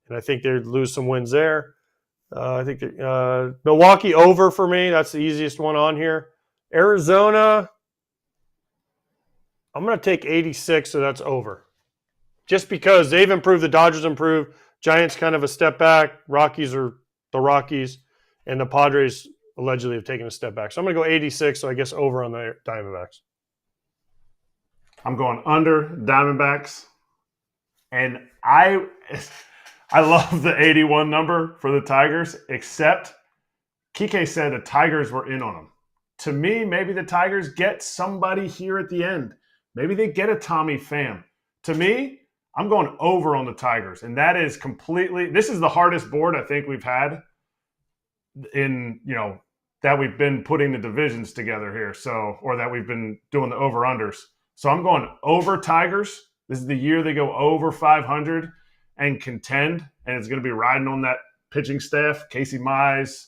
and I think they'd lose some wins there. I think Milwaukee, over for me. That's the easiest one on here. Arizona, I'm going to take 86, so that's over. Just because they've improved, the Dodgers improved, Giants kind of a step back, Rockies are the Rockies, and the Padres allegedly have taken a step back. So I'm going to go 86, so I guess over on the Diamondbacks. I'm going under Diamondbacks. And I love the 81 number for the Tigers, except Kike said the Tigers were in on them. To me, maybe the Tigers get somebody here at the end. Maybe they get a Tommy Pham. To me, I'm going over on the Tigers. And that is completely – this is the hardest board I think we've had in, that we've been putting the divisions together here. So, or that we've been doing the over-unders. So I'm going over Tigers. This is the year they go over 500 and contend, and it's going to be riding on that pitching staff, Casey Mize,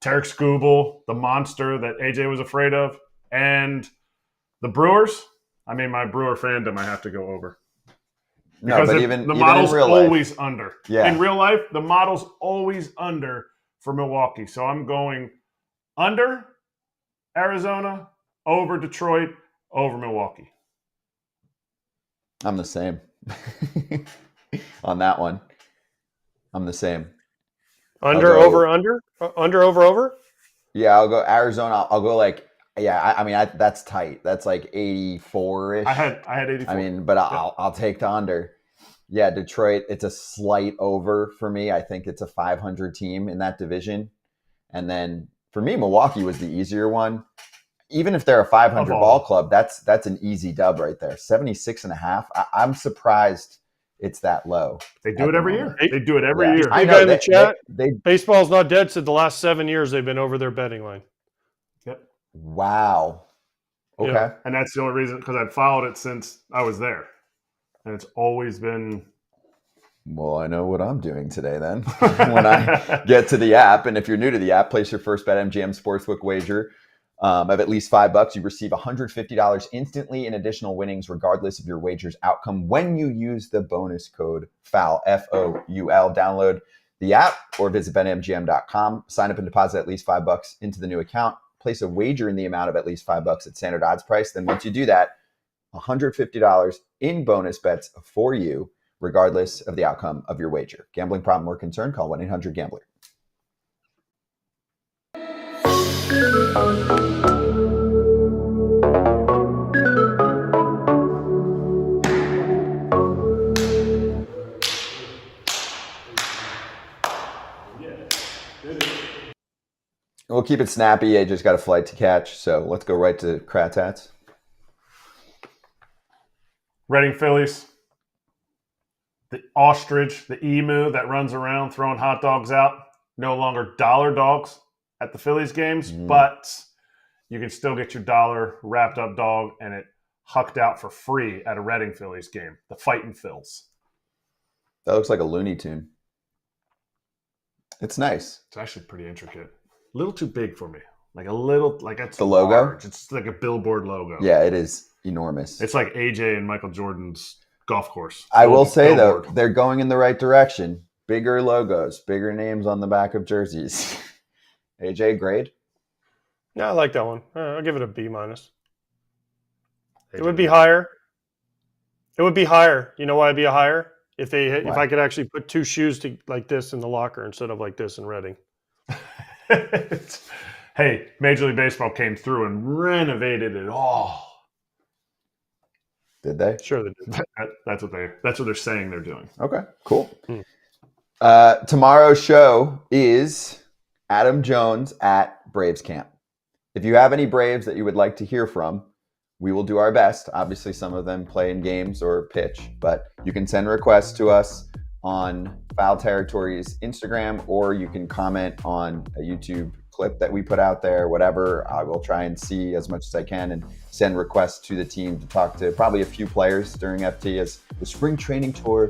Tarek Skubal, the monster that AJ was afraid of, and the Brewers. I mean, my Brewer fandom, I have to go over. No, because but the even model's in real life, always under. Yeah. In real life, the model's always under for Milwaukee. So I'm going under Arizona, over Detroit, over Milwaukee. I'm the same on that one. I'm the same. Under, over, under? Under, over? Yeah, I'll go Arizona. I'll go like, yeah, I mean, that's tight. That's like 84-ish. I had 84. I mean, but I'll take the under. Yeah, Detroit, it's a slight over for me. I think it's a 500 team in that division. And then for me, Milwaukee was the easier one. Even if they're a 500 ball club, that's an easy dub right there. 76.5. I'm surprised it's that low. They do it every year. They do it every year. I know in the chat, baseball's not dead. Said the last 7 years they've been over their betting line. Yep. Wow. Okay. Yeah. And that's the only reason, because I've followed it since I was there. And it's always been. Well, I know what I'm doing today then when I get to the app. And if you're new to the app, place your first BetMGM Sportsbook wager of at least $5. You receive $150 instantly in additional winnings, regardless of your wager's outcome, when you use the bonus code FOUL, FOUL. Download the app or visit betmgm.com. Sign up and deposit at least $5 into the new account. Place a wager in the amount of at least $5 at standard odds price. Then once you do that, $150 in bonus bets for you, regardless of the outcome of your wager. Gambling problem or concern? Call 1-800-GAMBLER. We'll keep it snappy. AJ's got a flight to catch, so let's go right to Kratz hats. Reading Phillies. The ostrich, the emu that runs around throwing hot dogs out, no longer dollar dogs at the Phillies games, but you can still get your dollar wrapped up dog and it hucked out for free at a Reading Phillies game. The Fightin' Phils. That looks like a Looney Tune. It's nice. It's actually pretty intricate. A little too big for me. Like a little, like it's the logo. Large. It's like a billboard logo. Yeah, it is enormous. It's like AJ and Michael Jordan's golf course. I will say though, they're going in the right direction. Bigger logos, bigger names on the back of jerseys. AJ, grade? Yeah, I like that one. I'll give it a B-. It would be higher. It would be higher. You know why it'd be a higher? If I could actually put two shoes like this in the locker instead of like this in Reading. Hey, Major League Baseball came through and renovated it all. Did they? Sure they did. That's what they're saying they're doing. Okay, cool. Tomorrow's show is Adam Jones at Braves camp. If you have any Braves that you would like to hear from, we will do our best. Obviously, some of them play in games or pitch, but you can send requests to us on Foul Territory's Instagram, or you can comment on a YouTube clip that we put out there, whatever. I will try and see as much as I can and send requests to the team to talk to probably a few players during FT as the spring training tour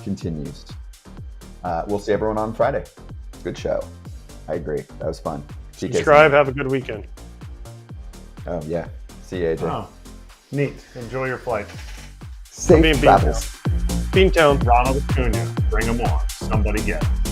continues. We'll see everyone on Friday. Good show. I agree. That was fun. Subscribe. Have a good weekend. Oh, yeah. See you, AJ. Oh, neat. Enjoy your flight. Safe travels. Beantown. Ronald Acuna. Bring him on. Somebody get him.